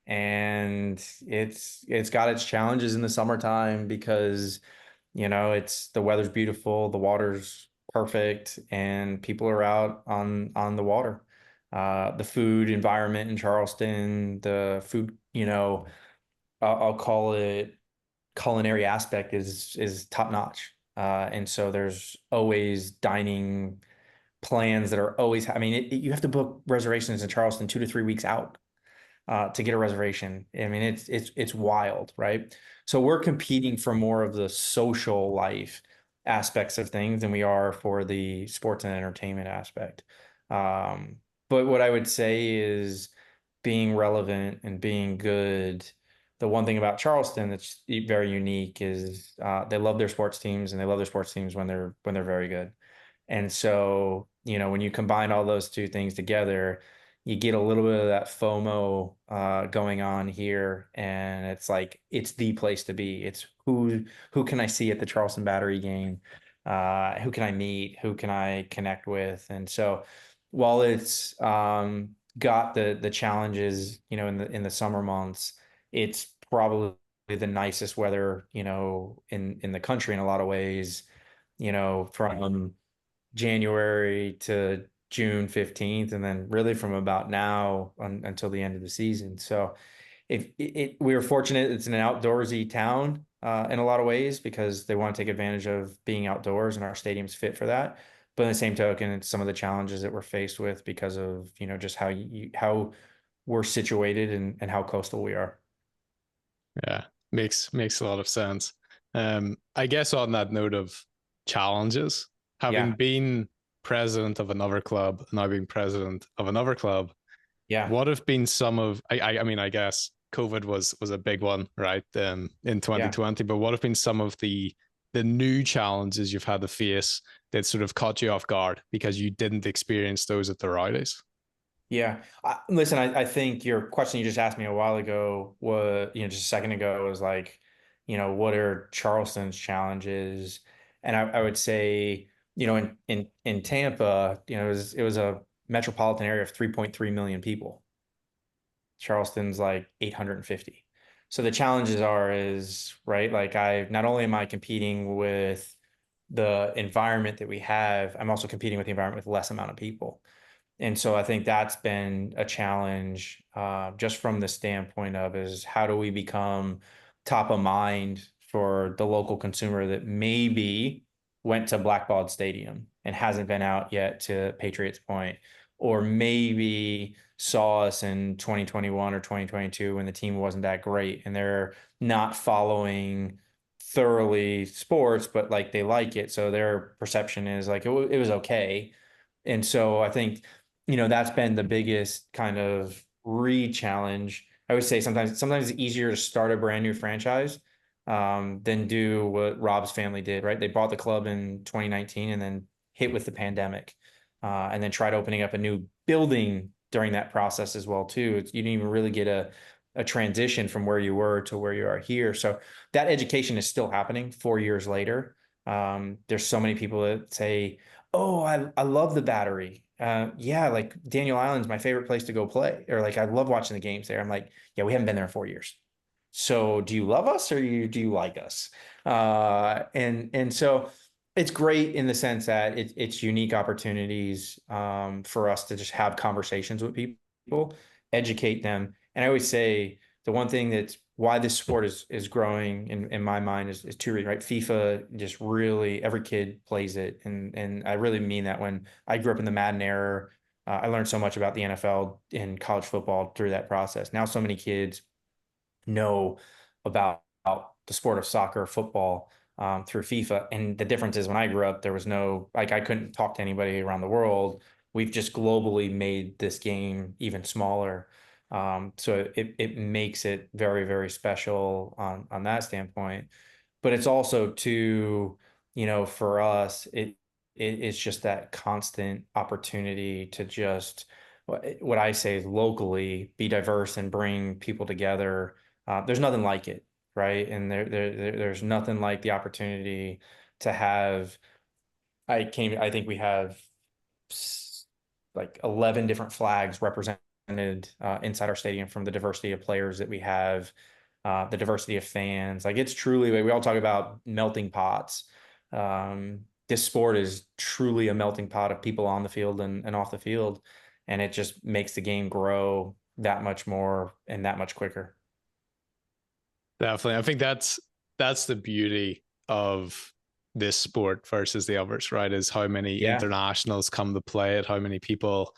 Speaker 2: And it's got its challenges in the summertime because, it's the weather's beautiful, the water's perfect, and people are out on the water. The food environment in Charleston, the food, I'll call it culinary aspect is top notch. And so there's always dining plans that are always, you have to book reservations in Charleston 2 to 3 weeks out to get a reservation. I mean, it's wild, right? So we're competing for more of the social life aspects of things than we are for the sports and entertainment aspect. But what I would say is being relevant and being good. The one thing about Charleston that's very unique is they love their sports teams and they love their sports teams when they're very good. And so, when you combine all those two things together, you get a little bit of that FOMO going on here. And it's like, it's the place to be. It's who can I see at the Charleston Battery game? Who can I meet? Who can I connect with? And so while it's got the challenges, in the summer months, it's probably the nicest weather, in the country in a lot of ways. from January to June 15th, and then really from about now until the end of the season. So we were fortunate. It's an outdoorsy town in a lot of ways because they want to take advantage of being outdoors, and our stadium's fit for that. But in the same token, it's some of the challenges that we're faced with because of just how we're situated and how coastal we are.
Speaker 1: Yeah, makes a lot of sense. I guess on that note of challenges, having
Speaker 2: Yeah,
Speaker 1: been president of another club, now being president of another club,
Speaker 2: yeah,
Speaker 1: what have been some of I mean, I guess COVID was a big one, right? In
Speaker 2: yeah.
Speaker 1: 2020, but what have been some of the new challenges you've had to face that sort of caught you off guard because you didn't experience those at the Rowdies?
Speaker 2: Yeah. Listen, I think your question you just asked me a while ago was, just a second ago was like, what are Charleston's challenges? And I would say, in Tampa, it was a metropolitan area of 3.3 million people. Charleston's like 850. So the challenges is, right, like not only am I competing with the environment that we have, I'm also competing with the environment with less amount of people. And so I think that's been a challenge, just from the standpoint of is how do we become top of mind for the local consumer that maybe went to Blackballed Stadium and hasn't been out yet to Patriots Point, or maybe saw us in 2021 or 2022 when the team wasn't that great and they're not following thoroughly sports, but like they like it. So their perception is like it was okay. And so I think that's been the biggest kind of re-challenge. I would say sometimes it's easier to start a brand new franchise than do what Rob's family did, right? They bought the club in 2019 and then hit with the pandemic, and then tried opening up a new building during that process as well too. You didn't even really get a transition from where you were to where you are here. So that education is still happening 4 years later. There's so many people that say, "Oh, I love the Battery. Yeah, like Daniel Island's my favorite place to go play," or like I love watching the games there. I'm like, "Yeah, we haven't been there in 4 years. So do you love us or do you like us?" And so it's great in the sense that it's unique opportunities for us to just have conversations with people, educate them. And I always say the one thing that's why this sport is growing in my mind is two reasons, right? FIFA just really every kid plays it, and I really mean that. When I grew up in the Madden era, I learned so much about the NFL and college football through that process. Now so many kids know about the sport of soccer, football, through FIFA. And the difference is when I grew up, there was no, like, I couldn't talk to anybody around the world. We've just globally made this game even smaller. So it makes it very, very special on that standpoint. But it's also to, for us, it's just that constant opportunity to just what I say is locally be diverse and bring people together. There's nothing like it, right? And there's nothing like the opportunity to have. I think we have like 11 different flags represented inside our stadium from the diversity of players that we have, the diversity of fans. Like it's truly, like we all talk about melting pots. This sport is truly a melting pot of people on the field and off the field, and it just makes the game grow that much more and that much quicker.
Speaker 1: Definitely. I think that's the beauty of this sport versus the others, right? Is how many
Speaker 2: Yeah,
Speaker 1: internationals come to play it, how many people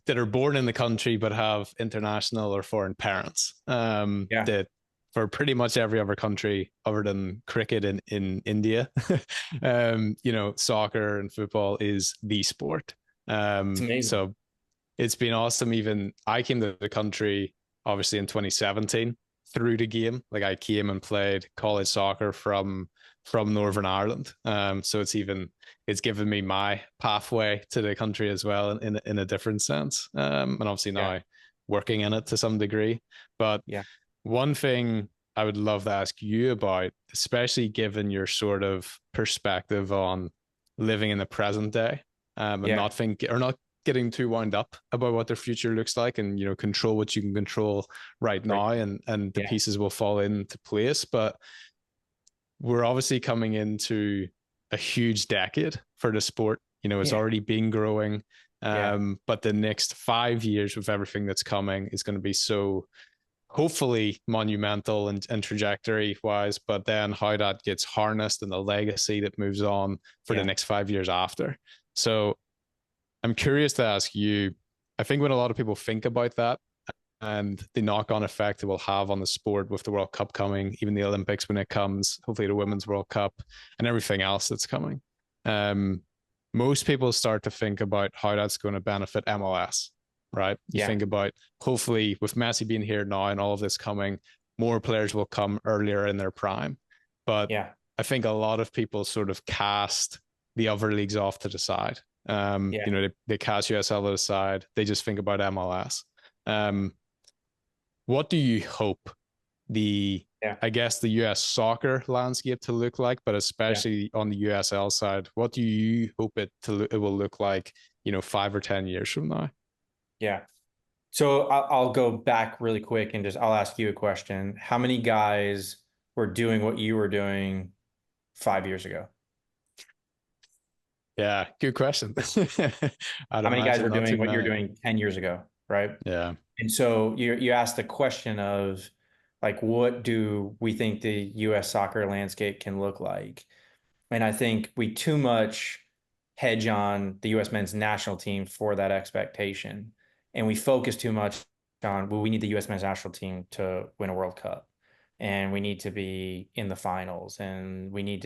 Speaker 1: that are born in the country but have international or foreign parents.
Speaker 2: yeah,
Speaker 1: That for pretty much every other country other than cricket in India, soccer and football is the sport.
Speaker 2: it's amazing.
Speaker 1: So it's been awesome. Even I came to the country obviously in 2017 through the game. Like I came and played college soccer from Northern Ireland. So it's given me my pathway to the country as well in a different sense. And obviously
Speaker 2: Yeah,
Speaker 1: now working in it to some degree. But
Speaker 2: yeah,
Speaker 1: one thing I would love to ask you about, especially given your sort of perspective on living in the present day, and
Speaker 2: yeah,
Speaker 1: not getting too wound up about what their future looks like, and control what you can control right
Speaker 2: right.
Speaker 1: now, and the
Speaker 2: Yeah,
Speaker 1: pieces will fall into place. But we're obviously coming into a huge decade for the sport. It's already been growing. But the next 5 years with everything that's coming is going to be so hopefully monumental and trajectory wise, but then how that gets harnessed and the legacy that moves on for the next 5 years after. So I'm curious to ask you, I think when a lot of people think about that and the knock-on effect it will have on the sport with the World Cup coming, even the Olympics when it comes, hopefully the Women's World Cup and everything else that's coming, most people start to think about how that's going to benefit MLS, right? You think about, hopefully with Messi being here now and all of this coming, more players will come earlier in their prime. But I think a lot of people sort of cast the other leagues off to the side. They cast USL to the side. They just think about MLS. What do you hope I guess the US soccer landscape to look like, but especially on the USL side, what do you hope it will look like, 5 or 10 years from now?
Speaker 2: Yeah. So I'll go back really quick and I'll ask you a question. How many guys were doing what you were doing 5 years ago?
Speaker 1: Yeah, good question.
Speaker 2: How many guys were doing what you're doing 10 years ago, right?
Speaker 1: Yeah.
Speaker 2: And so you asked the question of, like, what do we think the U.S. soccer landscape can look like? And I think we too much hedge on the U.S. men's national team for that expectation. And we focus too much on, well, we need the U.S. men's national team to win a World Cup. And we need to be in the finals. And we need,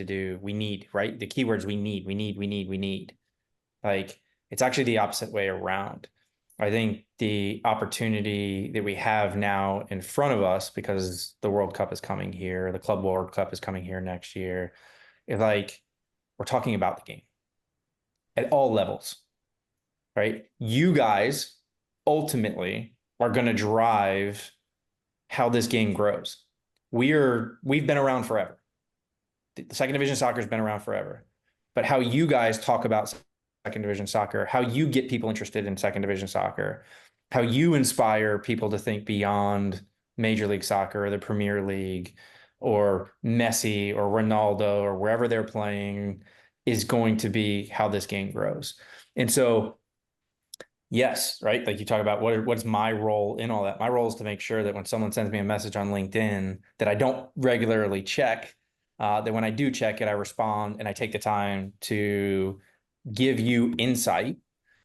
Speaker 2: right? The keywords we need. Like, it's actually the opposite way around. I think the opportunity that we have now in front of us, because the World Cup is coming here, the Club World Cup is coming here next year, is like, we're talking about the game at all levels, right? You guys ultimately are going to drive how this game grows. We've been around forever. The second division soccer has been around forever, but how you guys talk about second division soccer, how you get people interested in second division soccer, how you inspire people to think beyond Major League Soccer or the Premier League or Messi or Ronaldo or wherever they're playing is going to be how this game grows. And so, yes, right? Like you talk about what's my role in all that. My role is to make sure that when someone sends me a message on LinkedIn that I don't regularly check, that when I do check it, I respond and I take the time to give you insight,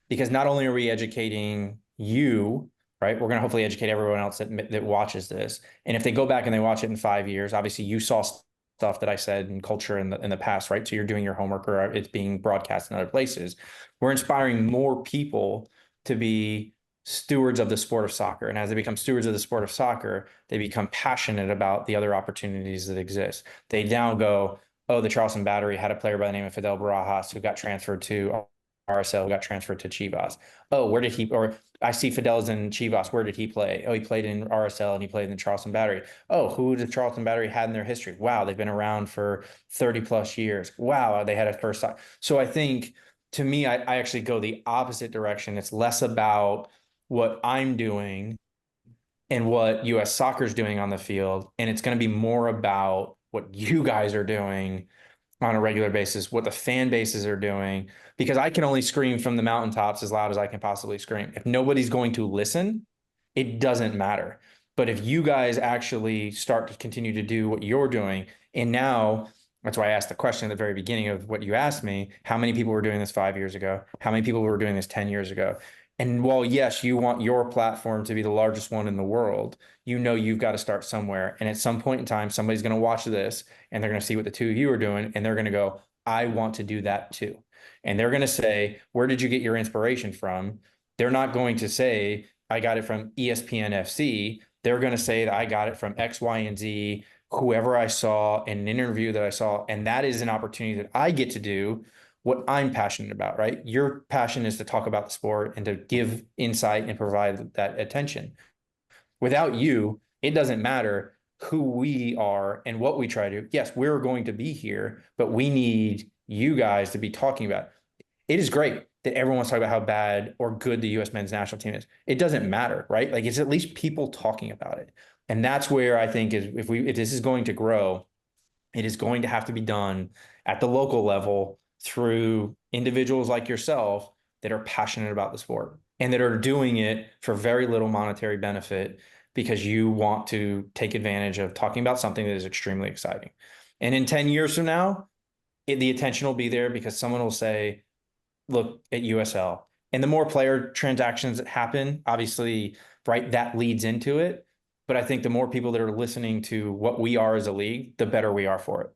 Speaker 2: because not only are we educating you, right? We're going to hopefully educate everyone else that watches this. And if they go back and they watch it in 5 years, obviously you saw stuff that I said in culture in the past, right? So you're doing your homework or it's being broadcast in other places. We're inspiring more people to be stewards of the sport of soccer. And as they become stewards of the sport of soccer, they become passionate about the other opportunities that exist. They now go, oh, the Charleston Battery had a player by the name of Fidel Barajas who got transferred to RSL, who got transferred to Chivas. Oh, where did he, or I see Fidel's in Chivas. Where did he play? Oh, he played in RSL and he played in the Charleston Battery. Oh, who did Charleston Battery had in their history? Wow, they've been around for 30 plus years. Wow, they had a first time. So I think, to me, I actually go the opposite direction. It's less about what I'm doing and what US soccer is doing on the field. And it's going to be more about what you guys are doing on a regular basis, what the fan bases are doing, because I can only scream from the mountaintops as loud as I can possibly scream. If nobody's going to listen, it doesn't matter. But if you guys actually start to continue to do what you're doing, and now that's why I asked the question at the very beginning of what you asked me, how many people were doing this 5 years ago? How many people were doing this 10 years ago? And while, yes, you want your platform to be the largest one in the world, you've got to start somewhere. And at some point in time, somebody's going to watch this and they're going to see what the two of you are doing. And they're going to go, I want to do that too. And they're going to say, where did you get your inspiration from? They're not going to say, I got it from ESPN FC. They're going to say that I got it from X, Y, and Z, whoever I saw in an interview that I saw. And that is an opportunity that I get to do what I'm passionate about, right? Your passion is to talk about the sport and to give insight and provide that attention. Without you, it doesn't matter who we are and what we try to do. Yes, we're going to be here, but we need you guys to be talking about it. It is great that everyone wants to talk about how bad or good the U.S. men's national team is. It doesn't matter, right? Like, it's at least people talking about it. And that's where I think if this is going to grow, It is going to have to be done at the local level through individuals like yourself that are passionate about the sport and that are doing it for very little monetary benefit because you want to take advantage of talking about something that is extremely exciting. And in 10 years from now, the attention will be there because someone will say, look at USL. And the more player transactions that happen, obviously, right, that leads into it. But I think the more people that are listening to what we are as a league, the better we are for it.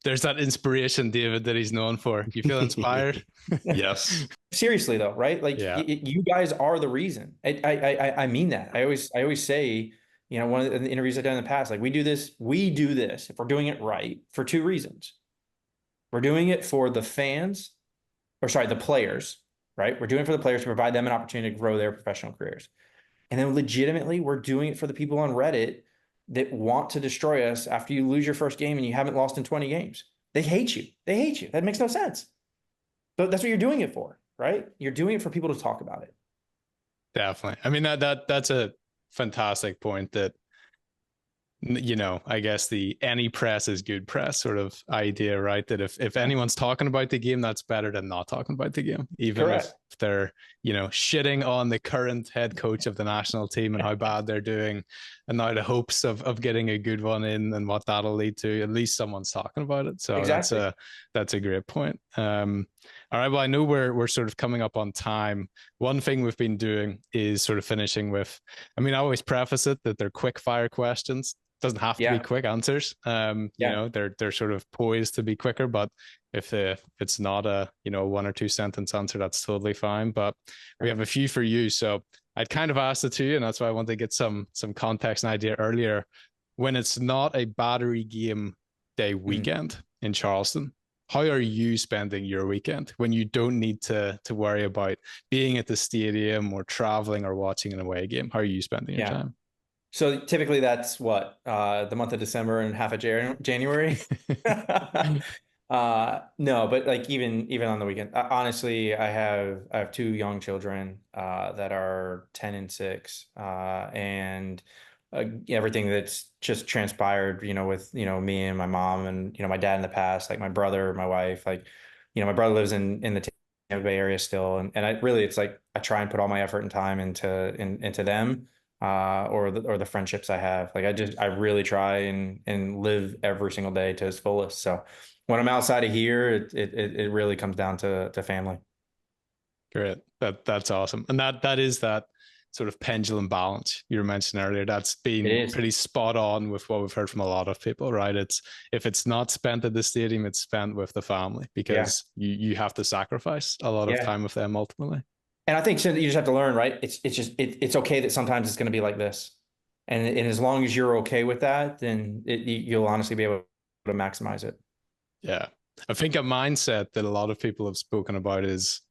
Speaker 1: There's that inspiration, David, that he's known for. You feel inspired?
Speaker 3: Yes.
Speaker 2: Seriously though, right? Like
Speaker 1: Yeah.
Speaker 2: you guys are the reason. I mean that. I always say, you know, one of the interviews I've done in the past, like we do this if we're doing it right for two reasons. We're doing it for the fans, or sorry, the players, right? We're doing it for the players to provide them an opportunity to grow their professional careers. And then legitimately, we're doing it for the people on Reddit that want to destroy us after you lose your first game and you haven't lost in 20 games. They hate you. They hate you. That makes no sense. But that's what you're doing it for, right? You're doing it for people to talk about it.
Speaker 1: Definitely. I mean, that's a fantastic point that, you know, I guess the any press is good press sort of idea, right? That if anyone's talking about the game, that's better than not talking about the game, even
Speaker 2: Correct.
Speaker 1: if they're, you know, shitting on the current head coach of the national team and how bad they're doing, and now the hopes of getting a good one in and what that'll lead to. At least someone's talking about it. So
Speaker 2: Exactly.
Speaker 1: that's a great point. All right. Well, I know we're sort of coming up on time. One thing we've been doing is sort of finishing with, I mean, I always preface it that they're quick fire questions. Doesn't have to be quick answers. You know, they're sort of poised to be quicker, but if it's not a, you know, 1 or 2 sentence answer, that's totally fine. But we have a few for you. So I'd kind of asked it to you, and that's why I wanted to get some context and idea earlier. When it's not a Battery game day weekend in Charleston, how are you spending your weekend when you don't need to worry about being at the stadium or traveling or watching an away game? How are you spending your time?
Speaker 2: So typically that's what, the month of December and half of January. No, but like even on the weekend, honestly, I have 2 young children that are 10 and 6, and everything that's just transpired, you know, with, you know, me and my mom and, you know, my dad in the past, like my brother, my wife, like, you know, my brother lives in the Tampa Bay area still, and I really, it's like I try and put all my effort and time into them, or the friendships I have. Like I really try and live every single day to its fullest. So when I'm outside of here, it really comes down to family.
Speaker 1: Great. That's awesome. And that is that sort of pendulum balance you were mentioning earlier. That's been pretty spot on with what we've heard from a lot of people, right? It's if it's not spent at the stadium, it's spent with the family because you have to sacrifice a lot of time with them ultimately.
Speaker 2: And I think you just have to learn, right? It's okay that sometimes it's going to be like this. And as long as you're okay with that, then you'll honestly be able to maximize it.
Speaker 1: Yeah. I think a mindset that a lot of people have spoken about is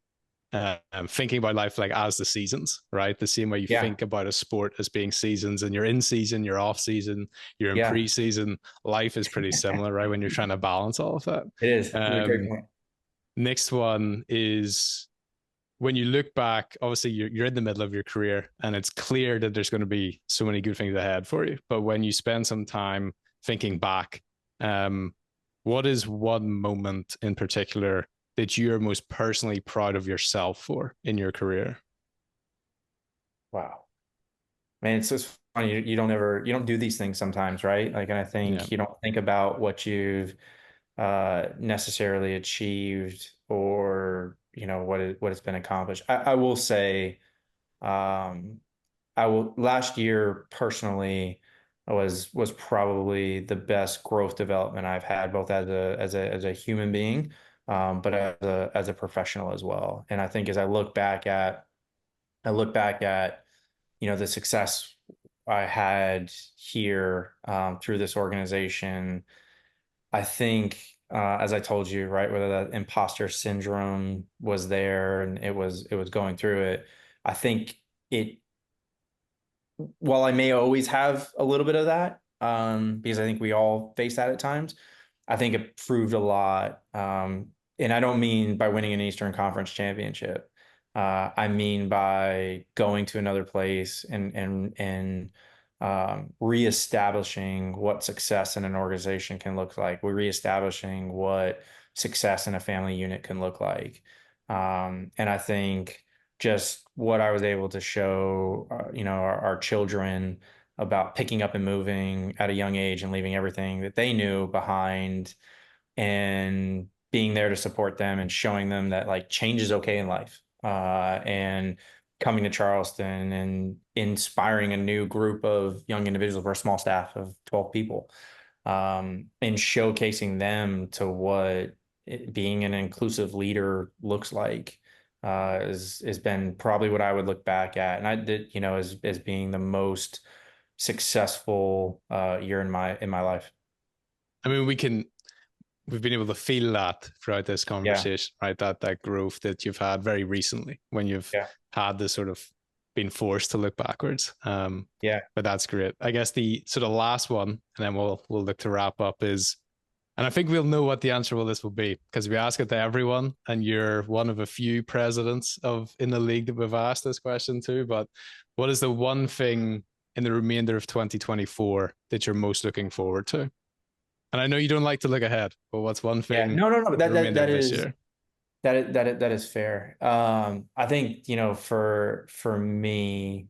Speaker 1: thinking about life like as the seasons, right? The same way you think about a sport as being seasons, and you're in season, you're off season, you're in pre-season. Life is pretty similar, right? When you're trying to balance all of that.
Speaker 2: It is. It's a great point.
Speaker 1: Next one is when you look back, obviously you're in the middle of your career and it's clear that there's going to be so many good things ahead for you. But when you spend some time thinking back, what is one moment in particular that you're most personally proud of yourself for in your career?
Speaker 2: Wow. Man, it's just funny. You don't do these things sometimes, right? Like, and I think you don't think about what you've necessarily achieved, or, you know, what has been accomplished. I will say, last year personally was probably the best growth development I've had, both as a human being, but as a professional as well. And I think as I look back at, you know, the success I had here, through this organization, I think, as I told you, right, whether that imposter syndrome was there and it was going through it, I think it, while I may always have a little bit of that, because I think we all face that at times, I think it proved a lot. And I don't mean by winning an Eastern Conference championship. I mean by going to another place and reestablishing what success in an organization can look like. We're reestablishing what success in a family unit can look like. And I think just what I was able to show, our children about picking up and moving at a young age and leaving everything that they knew behind and being there to support them and showing them that like change is okay in life. And coming to Charleston and inspiring a new group of young individuals. We're a small staff of 12 people, and showcasing them to what being an inclusive leader looks like has been probably what I would look back at. And I did, as being the most successful year in my life.
Speaker 1: I mean, we've been able to feel that throughout this conversation, right? That growth that you've had very recently when you've had this sort of been forced to look backwards. But that's great. I guess the sort of last one, and then we'll look to wrap up is, and I think we'll know what the answer to this will be because we ask it to everyone, and you're one of a few presidents in the league that we've asked this question to. But what is the one thing in the remainder of 2024 that you're most looking forward to? And I know you don't like to look ahead, but what's one thing?
Speaker 2: No. That is fair. I think, for me,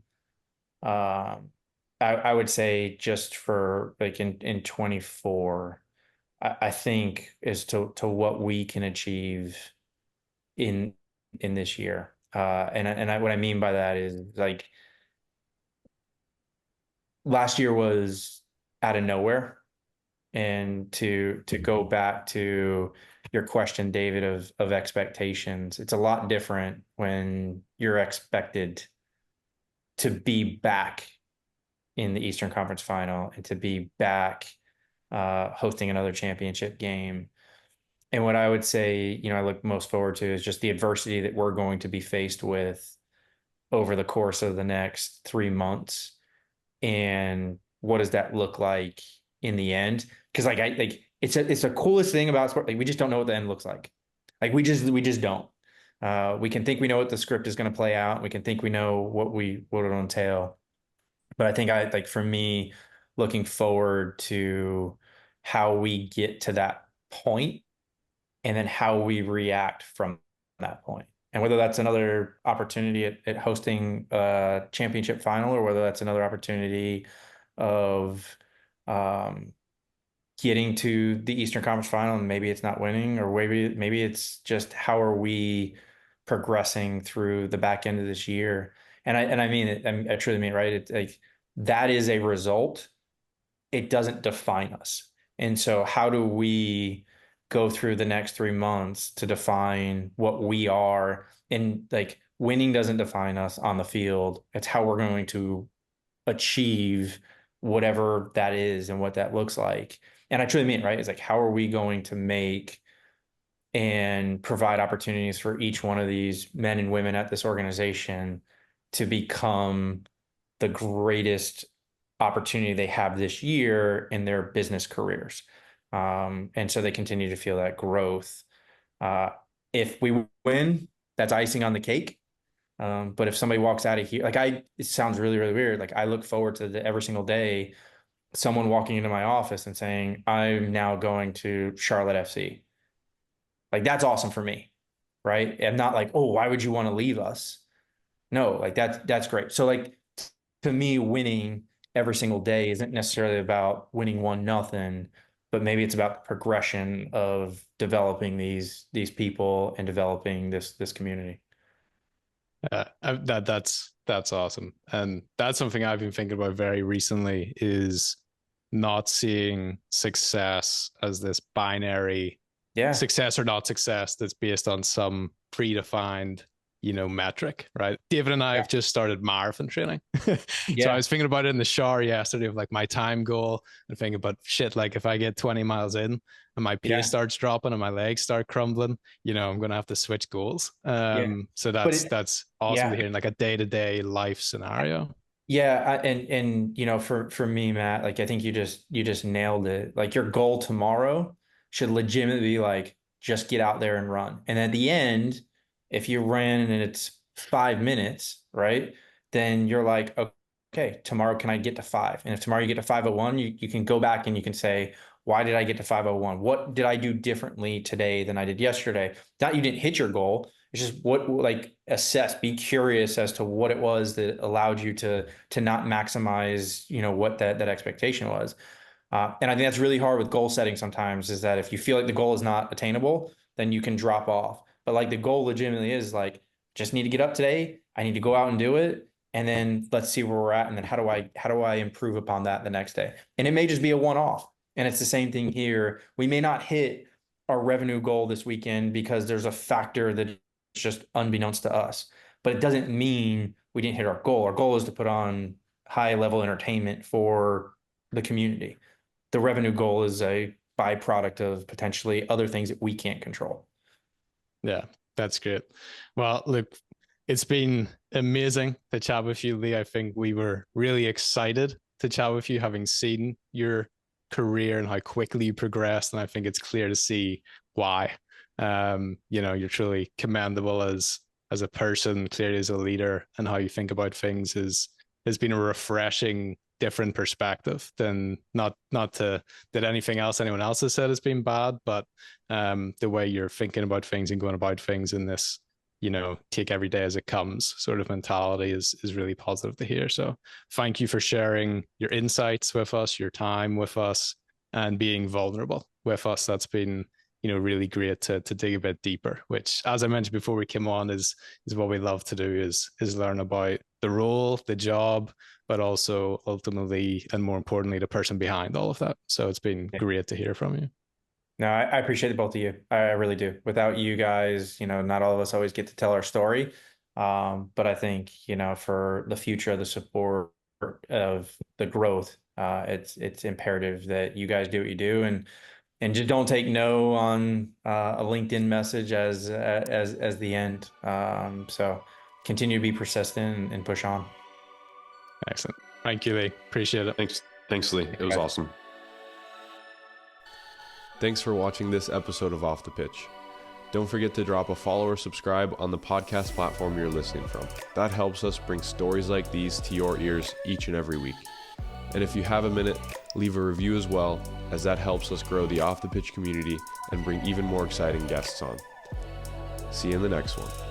Speaker 2: I would say just for like in 24, I think as to what we can achieve in this year. What I mean by that is like last year was out of nowhere. And to go back to your question, David, of expectations, it's a lot different when you're expected to be back in the Eastern Conference Final and to be back hosting another championship game. And what I would say, I look most forward to is just the adversity that we're going to be faced with over the course of the next 3 months. And what does that look like in the end? Because it's the coolest thing about sport. Like we just don't know what the end looks like. Like we just don't. We can think we know what the script is going to play out. We can think we know what it'll entail. But I think for me, looking forward to how we get to that point and then how we react from that point. And whether that's another opportunity at hosting a championship final, or whether that's another opportunity of getting to the Eastern Conference Final and maybe it's not winning, or maybe it's just how are we progressing through the back end of this year. And I mean it. I truly mean it, right? It's like that is a result. It doesn't define us. And so how do we go through the next 3 months to define what we are? And like winning doesn't define us on the field. It's how we're going to achieve whatever that is and what that looks like. And I truly mean, right? It's like, how are we going to make and provide opportunities for each one of these men and women at this organization to become the greatest opportunity they have this year in their business careers. And so they continue to feel that growth. If we win, that's icing on the cake. But if somebody walks out of here, it sounds really, really weird. Like I look forward to every single day, someone walking into my office and saying, I'm now going to Charlotte FC. Like that's awesome for me. Right. And not like, oh, why would you want to leave us? No, like that's great. So like to me, winning every single day isn't necessarily about winning 1-0, but maybe it's about the progression of developing these people and developing this community.
Speaker 1: That's awesome. And that's something I've been thinking about very recently, is not seeing success as this binary success or not success that's based on some predefined metric, right? David and I have just started marathon training. So I was thinking about it in the shower yesterday of like my time goal and thinking about shit, like if I get 20 miles in and my pace starts dropping and my legs start crumbling, I'm going to have to switch goals. So that's awesome to hear in like a day-to-day life scenario.
Speaker 2: For me, Matt, like I think you just nailed it. Like your goal tomorrow should legitimately be like, just get out there and run. And at the end, if you ran and it's 5 minutes, right, then you're like, okay, tomorrow, can I get to 5? And if tomorrow you get to 501, you can go back and you can say, why did I get to 501? What did I do differently today than I did yesterday? Not you didn't hit your goal. It's just what, like, assess, be curious as to what it was that allowed you to not maximize, what that expectation was. And I think that's really hard with goal setting sometimes, is that if you feel like the goal is not attainable, then you can drop off. But like the goal legitimately is like, just need to get up today. I need to go out and do it. And then let's see where we're at. And then how do I improve upon that the next day? And it may just be a one-off. And it's the same thing here. We may not hit our revenue goal this weekend because there's a factor that's just unbeknownst to us. But it doesn't mean we didn't hit our goal. Our goal is to put on high level entertainment for the community. The revenue goal is a byproduct of potentially other things that we can't control.
Speaker 1: Yeah, that's great. Well, look, it's been amazing to chat with you, Lee. I think we were really excited to chat with you, having seen your career and how quickly you progressed. And I think it's clear to see why. You're truly commendable as a person, clearly as a leader, and how you think about things has been a refreshing, different perspective than not that anything else anyone else has said has been bad, but the way you're thinking about things and going about things in this, take every day as it comes sort of mentality is really positive to hear. So thank you for sharing your insights with us, your time with us, and being vulnerable with us. That's been, really great to dig a bit deeper, which, as I mentioned before we came on, is what we love to do, is learn about the role, the job, but also ultimately, and more importantly, the person behind all of that. So it's been great to hear from you.
Speaker 2: No, I appreciate the both of you. I really do. Without you guys, not all of us always get to tell our story. But I think, for the future of the support of the growth, it's imperative that you guys do what you do, and just don't take no on a LinkedIn message as the end. So continue to be persistent and push on.
Speaker 1: Excellent. Thank you, Lee. Appreciate it.
Speaker 3: Thanks, Lee. It was awesome. Thanks for watching this episode of Off the Pitch. Don't forget to drop a follow or subscribe on the podcast platform you're listening from. That helps us bring stories like these to your ears each and every week. And if you have a minute, leave a review as well, as that helps us grow the Off the Pitch community and bring even more exciting guests on. See you in the next one.